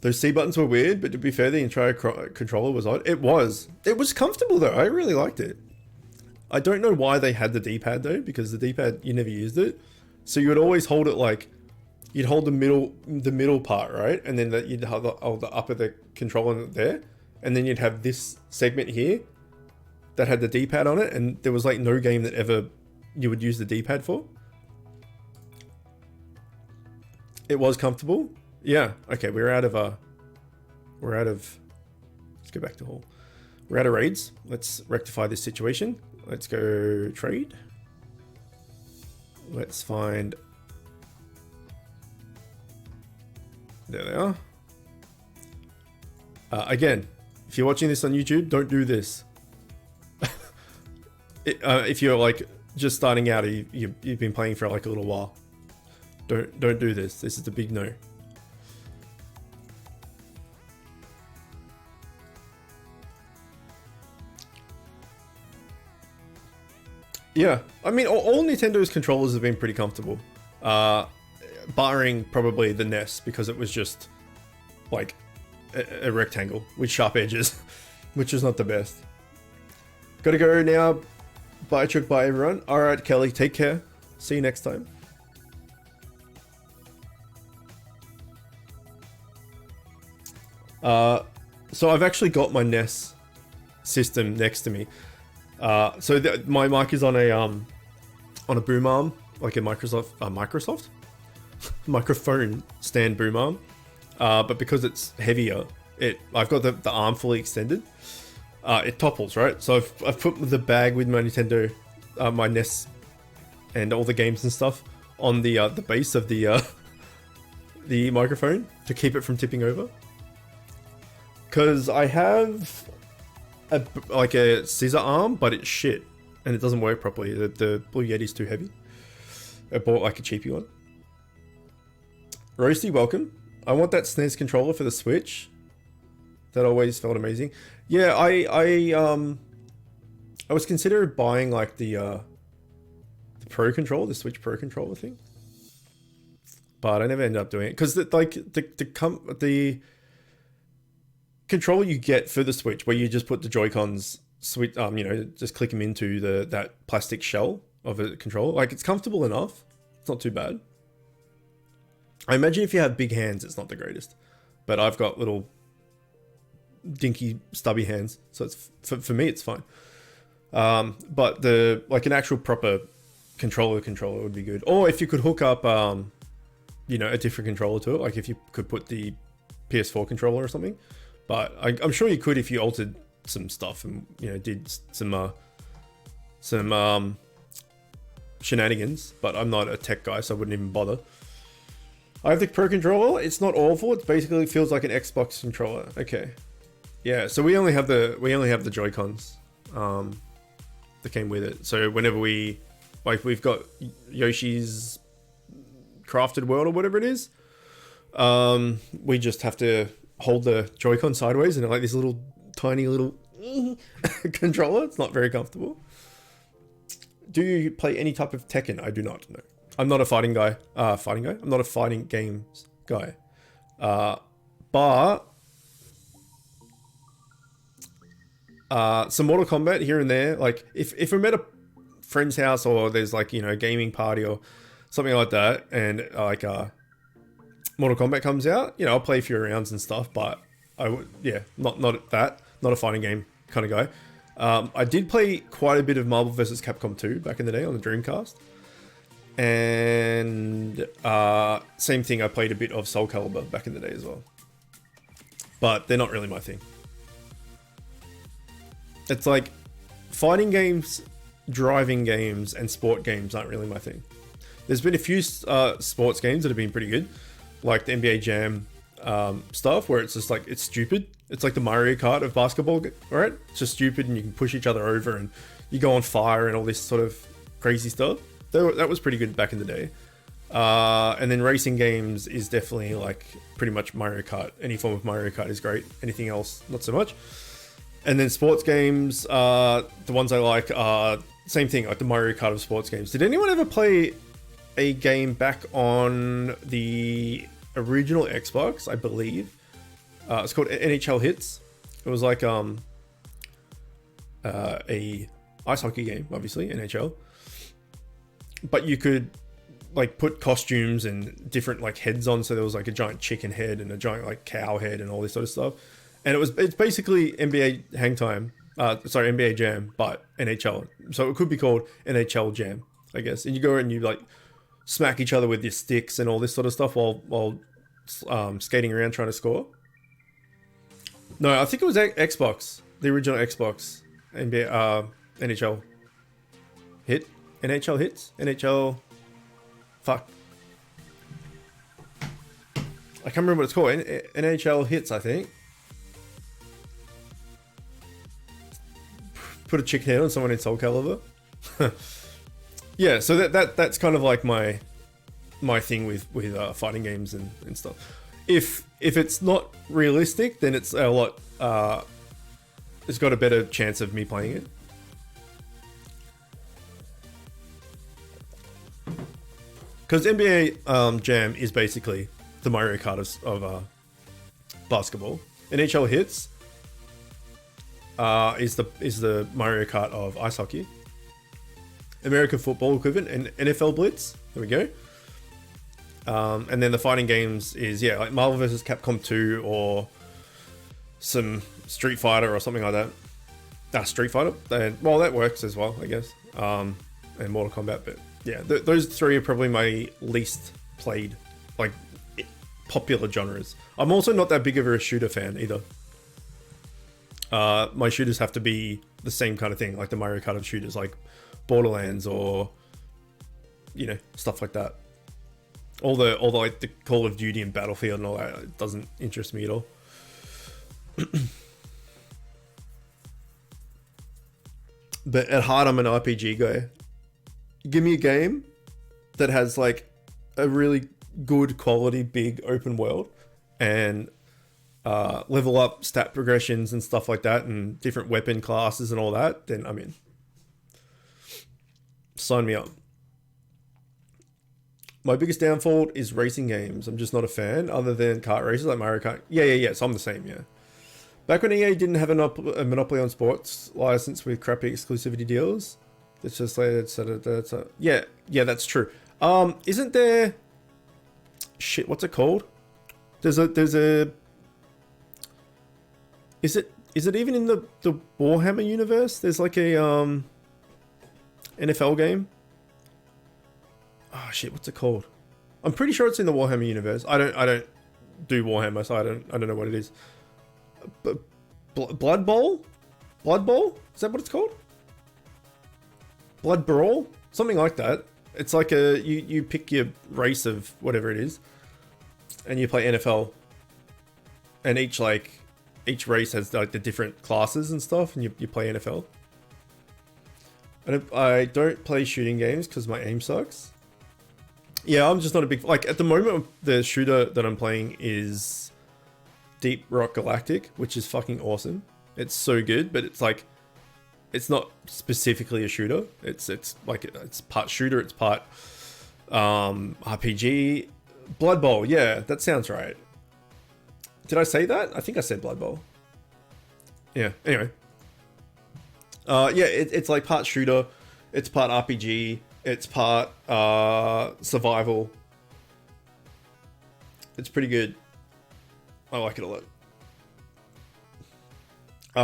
Those C buttons were weird, but to be fair, the entire controller was odd. It was comfortable though. I really liked it. I don't know why they had the D-pad though, because the D-pad, you never used it. So you would always hold it like, you'd hold the middle part, right? And then you'd hold the upper the controller there. And then you'd have this segment here that had the D-pad on it. And there was like no game that ever you would use the D-pad for. It was comfortable. Yeah. Okay. Let's go back to Hall. We're out of raids. Let's rectify this situation. Let's go trade. Let's find... There they are. Again, if you're watching this on YouTube, don't do this. If you're like just starting out, you've been playing for like a little while, don't do this. This is a big no. Yeah, I mean, all Nintendo's controllers have been pretty comfortable, barring probably the NES, because it was just like a rectangle with sharp edges, which is not the best. Gotta go now. Bye, Chook. Bye, everyone. All right, Kelly. Take care. See you next time. So I've actually got my NES system next to me. So my mic is on a boom arm, like a Microsoft microphone stand boom arm. But because it's heavier, I've got the arm fully extended. It topples, right? So I've put the bag with my Nintendo, my NES, and all the games and stuff on the base of the microphone to keep it from tipping over. Because I have a scissor arm, but it's shit and it doesn't work properly. The Blue Yeti's too heavy. I bought like a cheapy one. Roasty, welcome. I want that SNES controller for the Switch. That always felt amazing. Yeah, I was considering buying like the Pro controller, the Switch Pro controller thing, but I never ended up doing it because the controller you get for the Switch, where you just put the Joy-Cons, just click them into that plastic shell of a controller. Like, it's comfortable enough. It's not too bad. I imagine if you have big hands, it's not the greatest, but I've got little dinky stubby hands, so it's for me it's fine. But an actual proper controller would be good. Or if you could hook up a different controller to it, like if you could put the PS4 controller or something. But I'm sure you could if you altered some stuff and did some shenanigans. But I'm not a tech guy, so I wouldn't even bother. I have the Pro controller. It's not awful. It basically feels like an Xbox controller. Okay, yeah. So we only have the Joy-Cons that came with it. So whenever we've got Yoshi's Crafted World or whatever it is, we just have to hold the Joy-Con sideways and like this little tiny little controller. It's not very comfortable. Do you play any type of Tekken? I do not know. I'm not a fighting guy. I'm not a fighting games guy. But some Mortal Kombat here and there. Like if I'm at a friend's house or there's like a gaming party or something like that, and Mortal Kombat comes out, I'll play a few rounds and stuff, but I would, not a fighting game kind of guy. I did play quite a bit of Marvel vs. Capcom 2 back in the day on the Dreamcast. And same thing, I played a bit of Soul Calibur back in the day as well. But they're not really my thing. It's like fighting games, driving games, and sport games aren't really my thing. There's been a few sports games that have been pretty good, like the NBA Jam stuff, where it's just like, it's stupid. It's like the Mario Kart of basketball, right? It's just stupid and you can push each other over and you go on fire and all this sort of crazy stuff. That was pretty good back in the day. And then racing games is definitely like pretty much Mario Kart. Any form of Mario Kart is great. Anything else, not so much. And then sports games, the ones I like are same thing, like the Mario Kart of sports games. Did anyone ever play a game back on the original Xbox, I believe? It's called NHL Hits. It was like a ice hockey game, obviously, NHL. But you could like put costumes and different like heads on, so there was like a giant chicken head and a giant like cow head and all this sort of stuff. And it's basically NBA Hang Time, NBA Jam, but NHL. So it could be called NHL Jam, I guess. And you go and you like smack each other with your sticks and all this sort of stuff while skating around trying to score. No, I think it was Xbox, the original Xbox NBA NHL hit. NHL hits? NHL... Fuck. I can't remember what it's called. NHL hits, I think. Put a chicken head on someone in Soul Calibur. Yeah, so that's kind of like my thing with fighting games and stuff. If it's not realistic, then it's a lot... it's got a better chance of me playing it. Because NBA Jam is basically the Mario Kart basketball. NHL Hits is the Mario Kart of ice hockey. American football equivalent and NFL Blitz. There we go. And then the fighting games is like Marvel vs. Capcom 2 or some Street Fighter or something like that. Street Fighter. And, well, that works as well, I guess. And Mortal Kombat, but yeah, those three are probably my least played, like, popular genres. I'm also not that big of a shooter fan either. My shooters have to be the same kind of thing, like the Mario Kart of shooters, like Borderlands or, stuff like that. All the like the Call of Duty and Battlefield and all that, it doesn't interest me at all. But at heart, I'm an RPG guy. Give me a game that has like a really good quality, big open world and level up stat progressions and stuff like that and different weapon classes and all that, then I'm in. Sign me up. My biggest downfall is racing games. I'm just not a fan, other than kart races like Mario Kart. Yeah. So I'm the same, yeah. Back when EA didn't have a monopoly on sports license with crappy exclusivity deals, it's just like yeah, that's true. Isn't there? Shit, what's it called? There's a. Is it even in the Warhammer universe? There's like a NFL game. Oh shit, what's it called? I'm pretty sure it's in the Warhammer universe. I don't do Warhammer, so I don't know what it is. But Blood Bowl? Is that what it's called? Blood Brawl? Something like that. It's like you pick your race of whatever it is, and you play NFL. And each race has like the different classes and stuff, and you play NFL. And I don't play shooting games because my aim sucks. Yeah, I'm just not a big... Like, at the moment, the shooter that I'm playing is Deep Rock Galactic, which is fucking awesome. It's so good, but it's like... It's not specifically a shooter. It's like... It's part shooter, it's part RPG. Blood Bowl, yeah, that sounds right. Did I say that? I think I said Blood Bowl. Yeah, anyway. It's like part shooter, it's part RPG, it's part survival. It's pretty good. I like it a lot.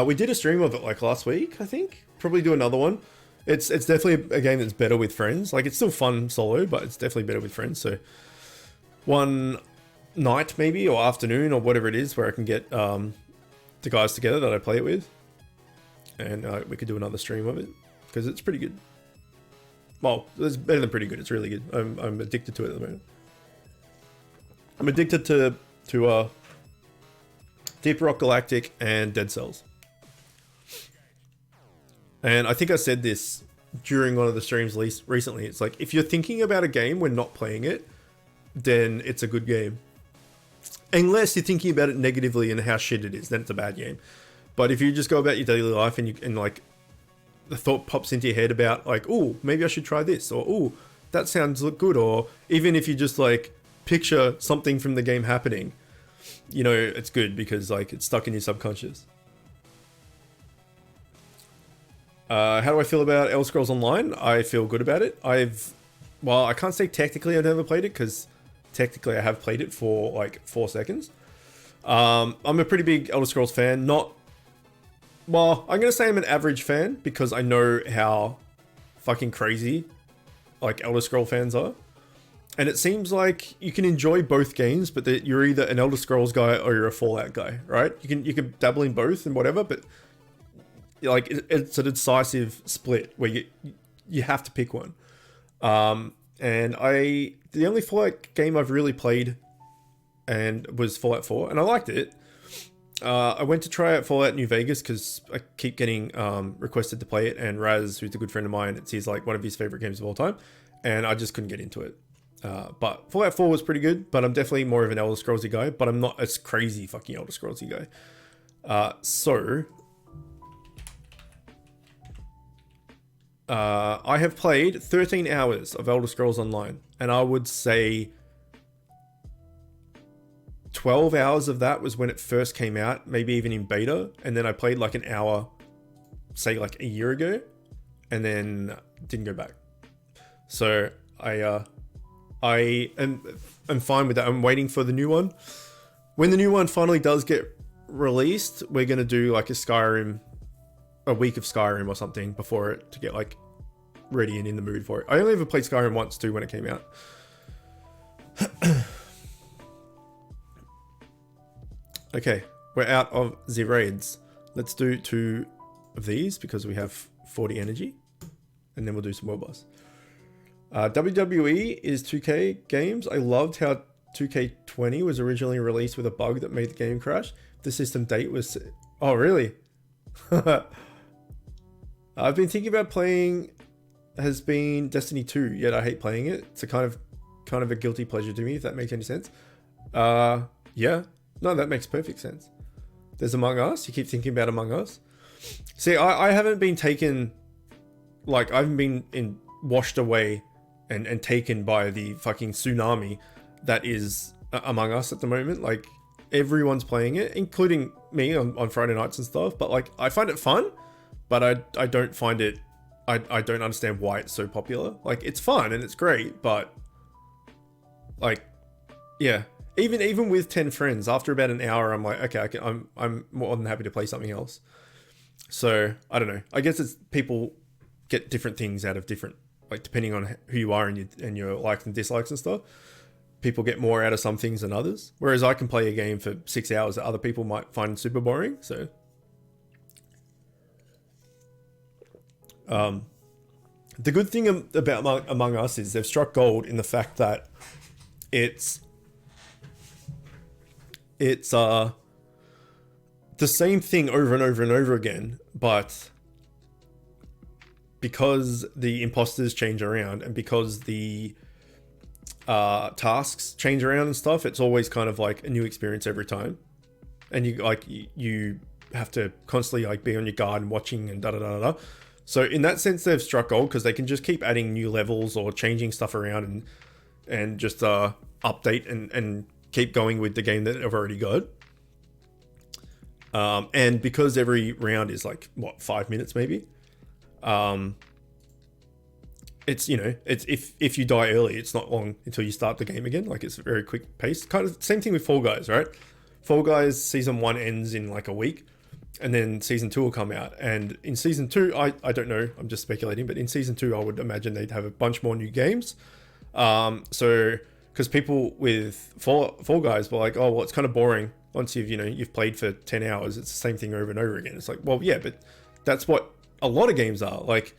We did a stream of it like last week, I think. Probably do another one. It's definitely a game that's better with friends. Like, it's still fun solo, but it's definitely better with friends. So one night maybe, or afternoon, or whatever it is, where I can get the guys together that I play it with, and we could do another stream of it, because it's pretty good. Well, it's better than pretty good. It's really good. I'm addicted to it at the moment. I'm addicted to Deep Rock Galactic and Dead Cells. And I think I said this during one of the streams recently. It's like, if you're thinking about a game when not playing it, then it's a good game. Unless you're thinking about it negatively and how shit it is, then it's a bad game. But if you just go about your daily life and like the thought pops into your head about like, oh, maybe I should try this, or oh, that sounds good, or even if you just like picture something from the game happening, it's good because like it's stuck in your subconscious. How do I feel about Elder Scrolls Online? I feel good about it. I can't say technically I've never played it, because technically I have played it for like 4 seconds. I'm a pretty big Elder Scrolls fan. I'm going to say I'm an average fan, because I know how fucking crazy like Elder Scrolls fans are. And it seems like you can enjoy both games, but that you're either an Elder Scrolls guy or you're a Fallout guy, right? You can dabble in both and whatever, but like it's a decisive split where you have to pick one. And the only Fallout game I've really played and was Fallout 4, and I liked it. I went to try out Fallout New Vegas because I keep getting requested to play it, and Raz, who's a good friend of mine, it's like one of his favorite games of all time, and I just couldn't get into it. But Fallout 4 was pretty good, but I'm definitely more of an Elder Scrollsy guy, but I'm not as crazy fucking Elder Scrollsy guy. I have played 13 hours of Elder Scrolls Online, and I would say 12 hours of that was when it first came out, maybe even in beta. And then I played like an hour, say like a year ago, and then didn't go back. So I am fine with that. I'm waiting for the new one. When the new one finally does get released, we're going to do like a week of Skyrim or something before it, to get like ready and in the mood for it. I only ever played Skyrim once too, when it came out. Okay, we're out of the raids. Let's do 2 of these because we have 40 energy, and then we'll do some more boss. WWE is 2K games. I loved how 2K20 was originally released with a bug that made the game crash. The system date was... Oh, really? I've been thinking about playing... has been Destiny 2, yet I hate playing it. It's a kind of a guilty pleasure to me, if that makes any sense. Yeah. No, that makes perfect sense. There's Among Us. You keep thinking about Among Us. See, I haven't been taken... Like, I haven't been washed away and taken by the fucking tsunami that is Among Us at the moment. Like, everyone's playing it, including me on Friday nights and stuff. But, like, I find it fun, but I don't find it... I don't understand why it's so popular. Like, it's fun and it's great, but... Like, yeah. Even with 10 friends, after about an hour, I'm like, okay, I'm more than happy to play something else. So, I don't know. I guess it's people get different things out of different... Like, depending on who you are and your likes and dislikes and stuff. People get more out of some things than others. Whereas I can play a game for 6 hours that other people might find super boring, so... The good thing about Among Us is they've struck gold in the fact that it's the same thing over and over and over again, but because the imposters change around and because the tasks change around and stuff, it's always kind of like a new experience every time, and you have to constantly like be on your guard and watching and da da da da. So in that sense, they've struck gold because they can just keep adding new levels or changing stuff around and just update and keep going with the game that they've already got. And because every round is like, what, 5 minutes maybe? It's, you know, it's if you die early, it's not long until you start the game again. Like, it's a very quick pace. Kind of same thing with Fall Guys, right? Fall Guys season 1 ends in like a week. And then season 2 will come out. And in season 2, I don't know, I'm just speculating, but in season 2, I would imagine they'd have a bunch more new games. So, because people with Fall Guys were like, oh, well, it's kind of boring. Once you've played for 10 hours, it's the same thing over and over again. It's like, well, yeah, but that's what a lot of games are. Like,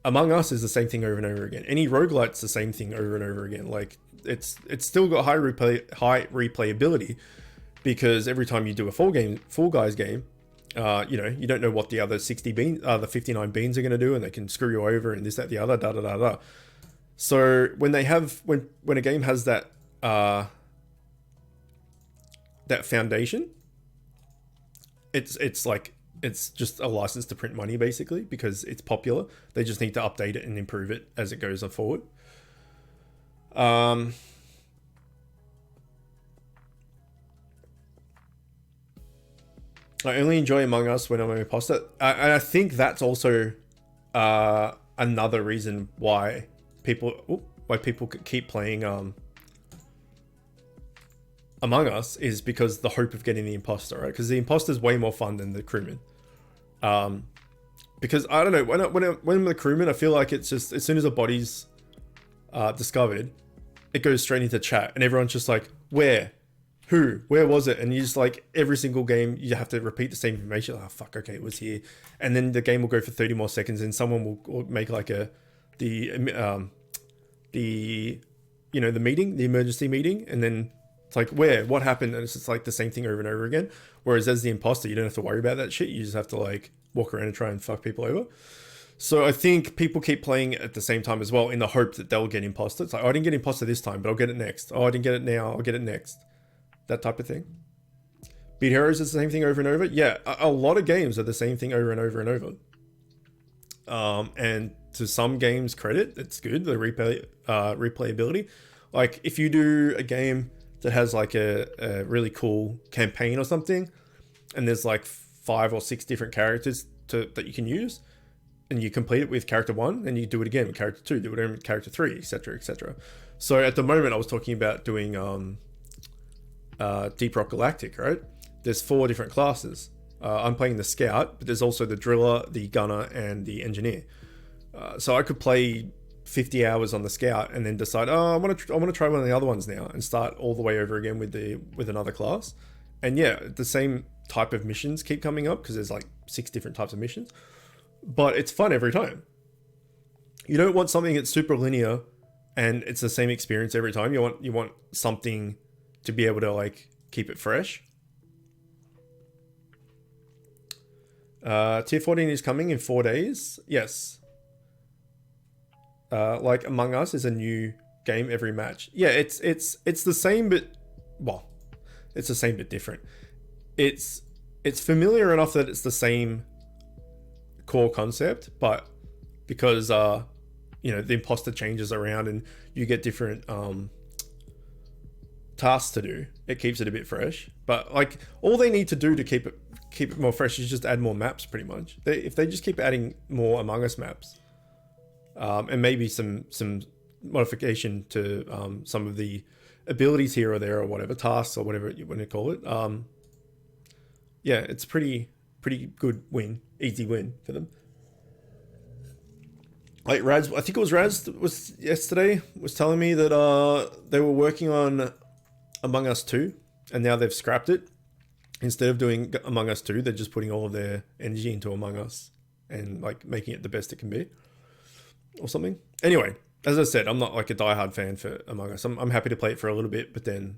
Among Us is the same thing over and over again. Any roguelite's the same thing over and over again. Like, it's still got high replayability, because every time you do a Fall Guys game, you don't know what the other 59 beans are going to do, and they can screw you over and this, that, the other, da da da da. So when a game has that foundation, it's like, it's just a license to print money basically, because it's popular. They just need to update it and improve it as it goes forward. I only enjoy Among Us when I'm an imposter. And I think that's also another reason why people keep playing Among Us, is because the hope of getting the imposter, right? Because the imposter is way more fun than the crewman. Because I don't know, when I'm the crewman, I feel like it's just, as soon as a body's discovered, it goes straight into chat, and everyone's just like, where was it? And you just, like, every single game you have to repeat the same information. Oh fuck, okay, it was here. And then the game will go for 30 more seconds, and someone will make like the emergency meeting, and then it's like, what happened? And it's just like the same thing over and over again. Whereas as the imposter, you don't have to worry about that shit. You just have to like walk around and try and fuck people over. So I think people keep playing at the same time as well, in the hope that they'll get imposter. It's like, oh, I didn't get imposter this time, but I'll get it next. Oh, I didn't get it now, I'll get it next. That type of thing. Beat Heroes is the same thing over and over. Yeah, a lot of games are the same thing over and over and over. And to some games' credit, it's good, the replayability. Like, if you do a game that has like a really cool campaign or something, and there's like 5 or 6 different characters that you can use, and you complete it with character 1, and you do it again with character 2, do it again with character 3, etc., etc. So at the moment, I was talking about doing Deep Rock Galactic, right? There's 4 different classes. I'm playing the Scout, but there's also the Driller, the Gunner, and the Engineer. So I could play 50 hours on the Scout and then decide, oh, I want to try one of the other ones now, and start all the way over again with another class. And yeah, the same type of missions keep coming up because there's like 6 different types of missions, but it's fun every time. You don't want something that's super linear and it's the same experience every time. You want something to be able to like keep it fresh. Tier 14 is coming in 4 days. Yes. Like Among Us is a new game every match. Yeah, it's the same, but well, it's the same but different. It's familiar enough that it's the same core concept, but because the imposter changes around and you get different tasks to do, it keeps it a bit fresh. But like all they need to do to keep it more fresh is just add more maps, pretty much. If they just keep adding more Among Us maps, and maybe some modification to some of the abilities here or there or whatever, tasks or whatever you want to call it. Yeah, it's pretty good win, easy win for them. Like Raz, I think it was Raz that was yesterday, was telling me that they were working on Among Us 2 and now they've scrapped it. Instead of doing Among Us 2, they're just putting all of their energy into Among Us and like making it the best it can be or something. Anyway, as I said, I'm not like a diehard fan for Among Us. I'm happy to play it for a little bit, but then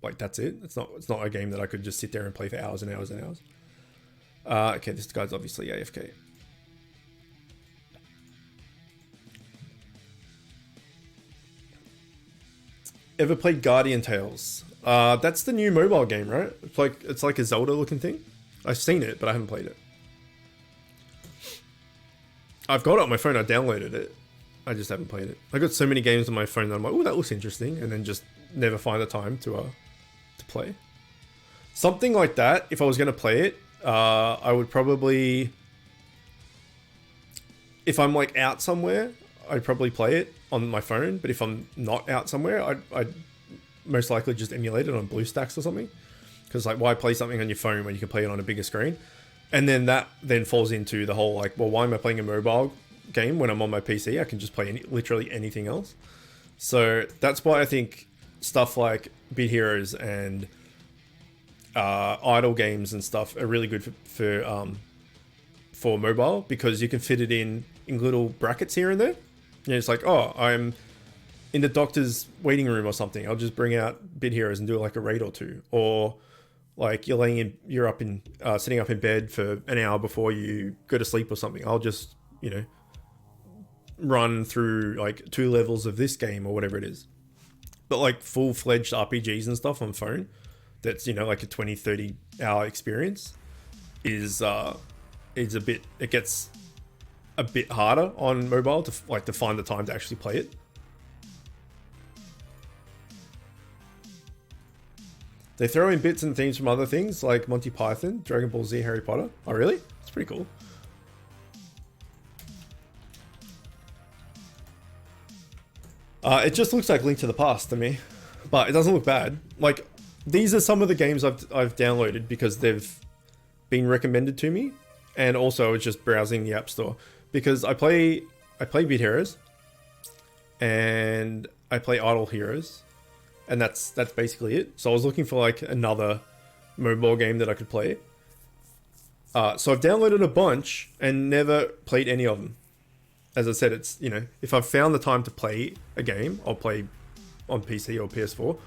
like that's it. It's not a game that I could just sit there and play for hours and hours and hours. Okay, this guy's obviously AFK. Ever played Guardian Tales? That's the new mobile game, right? It's like a Zelda looking thing. I've seen it, but I haven't played it. I've got it on my phone. I downloaded it. I just haven't played it. I got so many games on my phone that I'm like, oh, that looks interesting, and then just never find the time to play. Something like that. If I was going to play it, I would probably, if I'm like out somewhere, I'd probably play it on my phone. But if I'm not out somewhere, I'd most likely just emulate it on BlueStacks or something. Because like, why play something on your phone when you can play it on a bigger screen? And then that then falls into the whole like, well, why am I playing a mobile game when I'm on my PC? I can just play literally anything else. So that's why I think stuff like Bit Heroes and idle games and stuff are really good for mobile, because you can fit it in little brackets here and there. You know, it's like, oh, I'm in the doctor's waiting room or something. I'll just bring out Bit Heroes and do like a raid or two. Or like you're sitting up in bed for an hour before you go to sleep or something. I'll just, run through like 2 levels of this game or whatever it is. But like full-fledged RPGs and stuff on phone, that's, like a 20, 30 hour experience is it gets a bit harder on mobile to find the time to actually play it. They throw in bits and themes from other things like Monty Python, Dragon Ball Z, Harry Potter. Oh, really? It's pretty cool. It just looks like Link to the Past to me, but it doesn't look bad. Like, these are some of the games I've downloaded because they've been recommended to me, and also I was just browsing the App Store because I play Bit Heroes and I play Idle Heroes, and that's basically it. So I was looking for like another mobile game that I could play. So I've downloaded a bunch and never played any of them. As I said, it's, if I've found the time to play a game, I'll play on PC or PS4.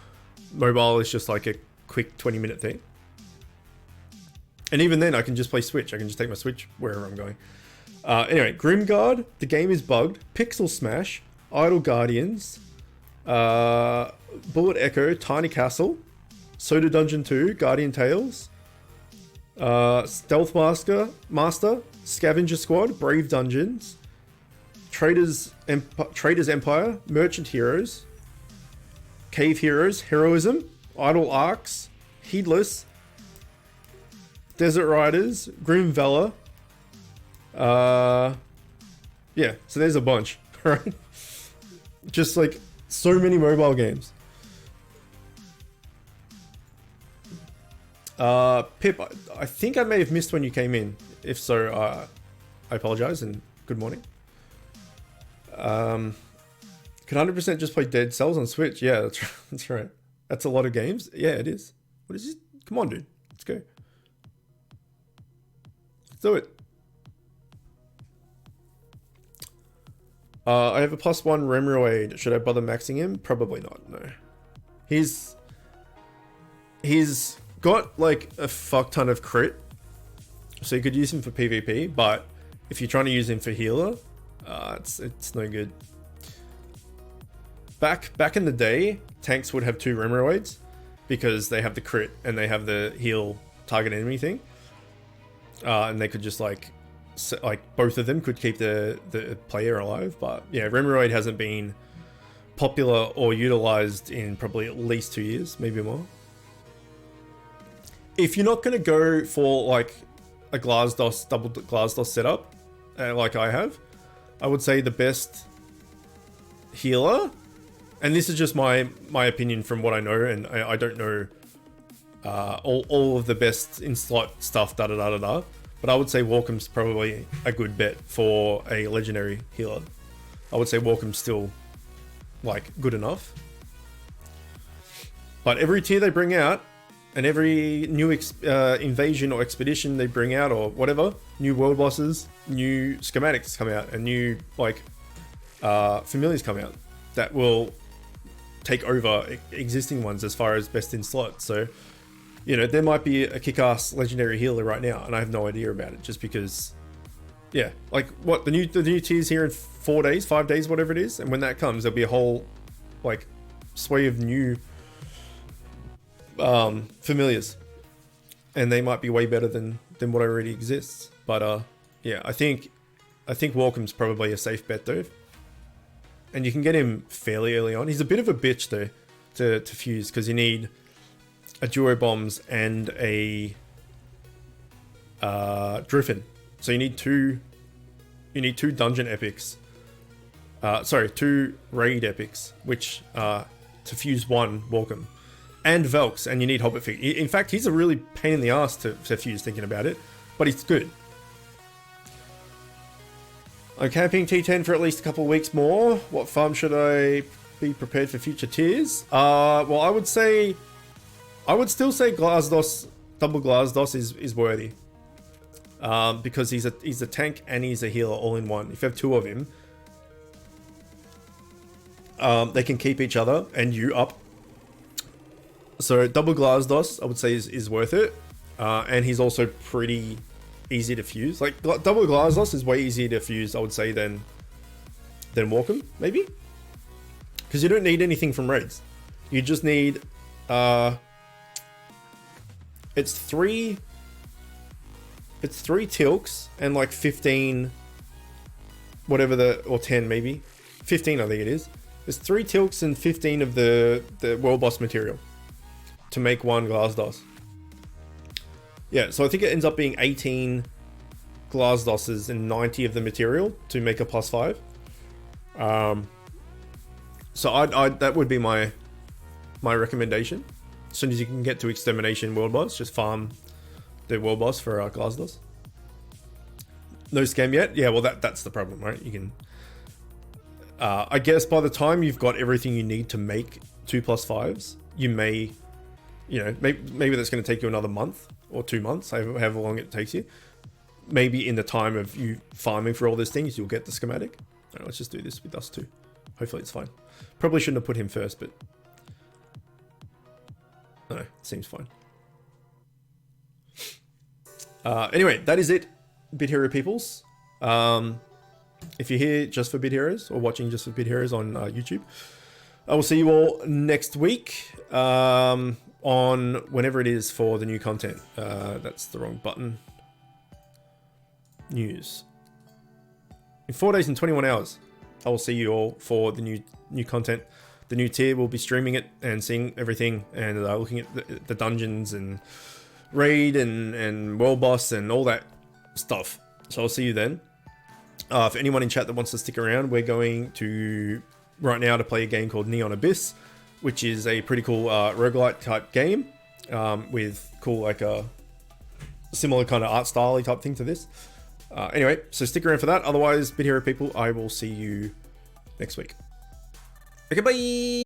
Mobile is just like a quick 20-minute thing. And even then, I can just play Switch. I can just take my Switch wherever I'm going. Anyway, Grimguard, the game is bugged. Pixel Smash, Idle Guardians, Bullet Echo, Tiny Castle, Soda Dungeon 2, Guardian Tales, Stealth Master, Scavenger Squad, Brave Dungeons, Traders Empire, Merchant Heroes, Cave Heroes, Heroism, Idle Arcs, Heedless, Desert Riders, Grim Valor. Yeah, so there's a bunch, right? Just like so many mobile games. Pip, I think I may have missed when you came in. If so, I apologize and good morning. Can 100% just play Dead Cells on Switch? Yeah, that's right. That's right. That's a lot of games. Yeah, it is. What is it? Come on, dude. Let's go. Let's do it. I have a +1 Remoraid. Should I bother maxing him? Probably not, no. He's got like a fuck ton of crit. So you could use him for PvP, but if you're trying to use him for healer, it's no good. Back in the day, tanks would have 2 Remorads because they have the crit and they have the heal target enemy thing. And they could just like both of them could keep the player alive. But yeah, Remoraid hasn't been popular or utilized in probably at least 2 years, maybe more. If you're not going to go for like a GlassDOS, double GlassDOS setup, like I have, I would say the best healer, and this is just my opinion from what I know, and I don't know all of the best in-slot stuff, but I would say Walkham's probably a good bet for a legendary healer. I would say Walkham's still like good enough. But every tier they bring out, and every new invasion or expedition they bring out or whatever, new world bosses, new schematics come out, and new like familiars come out that will take over existing ones as far as best in slot. So, you know, there might be a kick-ass legendary healer right now, and I have no idea about it just because, yeah, like what the new tiers here in 4 days, 5 days, whatever it is, and when that comes, there'll be a whole like sway of new familiars, and they might be way better than what already exists. But yeah, I think Walkham's probably a safe bet though, and you can get him fairly early on. He's a bit of a bitch though to fuse because you need a duo bombs and a Driffin, so you need two dungeon epics, 2 raid epics, which to fuse 1 Walkham. And Velks, and you need Hobbit Feet. In fact, he's a really pain in the ass to fuse, thinking about it, but he's good. I'm camping T10 for at least a couple of weeks more. What farm should I be prepared for future tiers? Well, I would still say GlassDOS, double GlassDOS is worthy. Because he's a tank and he's a healer all in one. If you have 2 of him, they can keep each other and you up. So double GlassDOS, I would say, is worth it, and he's also pretty easy to fuse. Like double GlassDOS is way easier to fuse, I would say, than Walkham, maybe, because you don't need anything from raids. You just need it's three Tilks and like 15, whatever or 10 maybe, 15 I think it is. There's 3 Tilks and 15 of the world boss material to make 1 GlassDOS. Yeah, so I think it ends up being 18 GlassDOSes and 90 of the material to make a +5. So I'd that would be my recommendation. As soon as you can get to Extermination World Boss, just farm the World Boss for GlassDOS. No scam yet? Yeah, well that's the problem, right? You can... I guess by the time you've got everything you need to make 2 +5s, you may... You know, maybe that's going to take you another month or 2 months, however long it takes you. Maybe in the time of you farming for all these things, you'll get the schematic. All right, let's just do this with us too. Hopefully it's fine. Probably shouldn't have put him first, but... No, it seems fine. Anyway, that is it, Bit Hero peoples. If you're here just for Bit Heroes or watching just for Bit Heroes on YouTube, I will see you all next week. On whenever it is for the new content. That's the wrong button. News. In 4 days and 21 hours, I will see you all for the new content. the new tier, we'll be streaming it and seeing everything and looking at the dungeons and raid and world boss and all that stuff. So I'll see you then. For anyone in chat that wants to stick around, we're going to right now to play a game called Neon Abyss, which is a pretty cool roguelite type game with cool like a similar kind of art style type thing to this. Anyway, so stick around for that. Otherwise, Bit Hero people, I will see you next week. Okay, bye!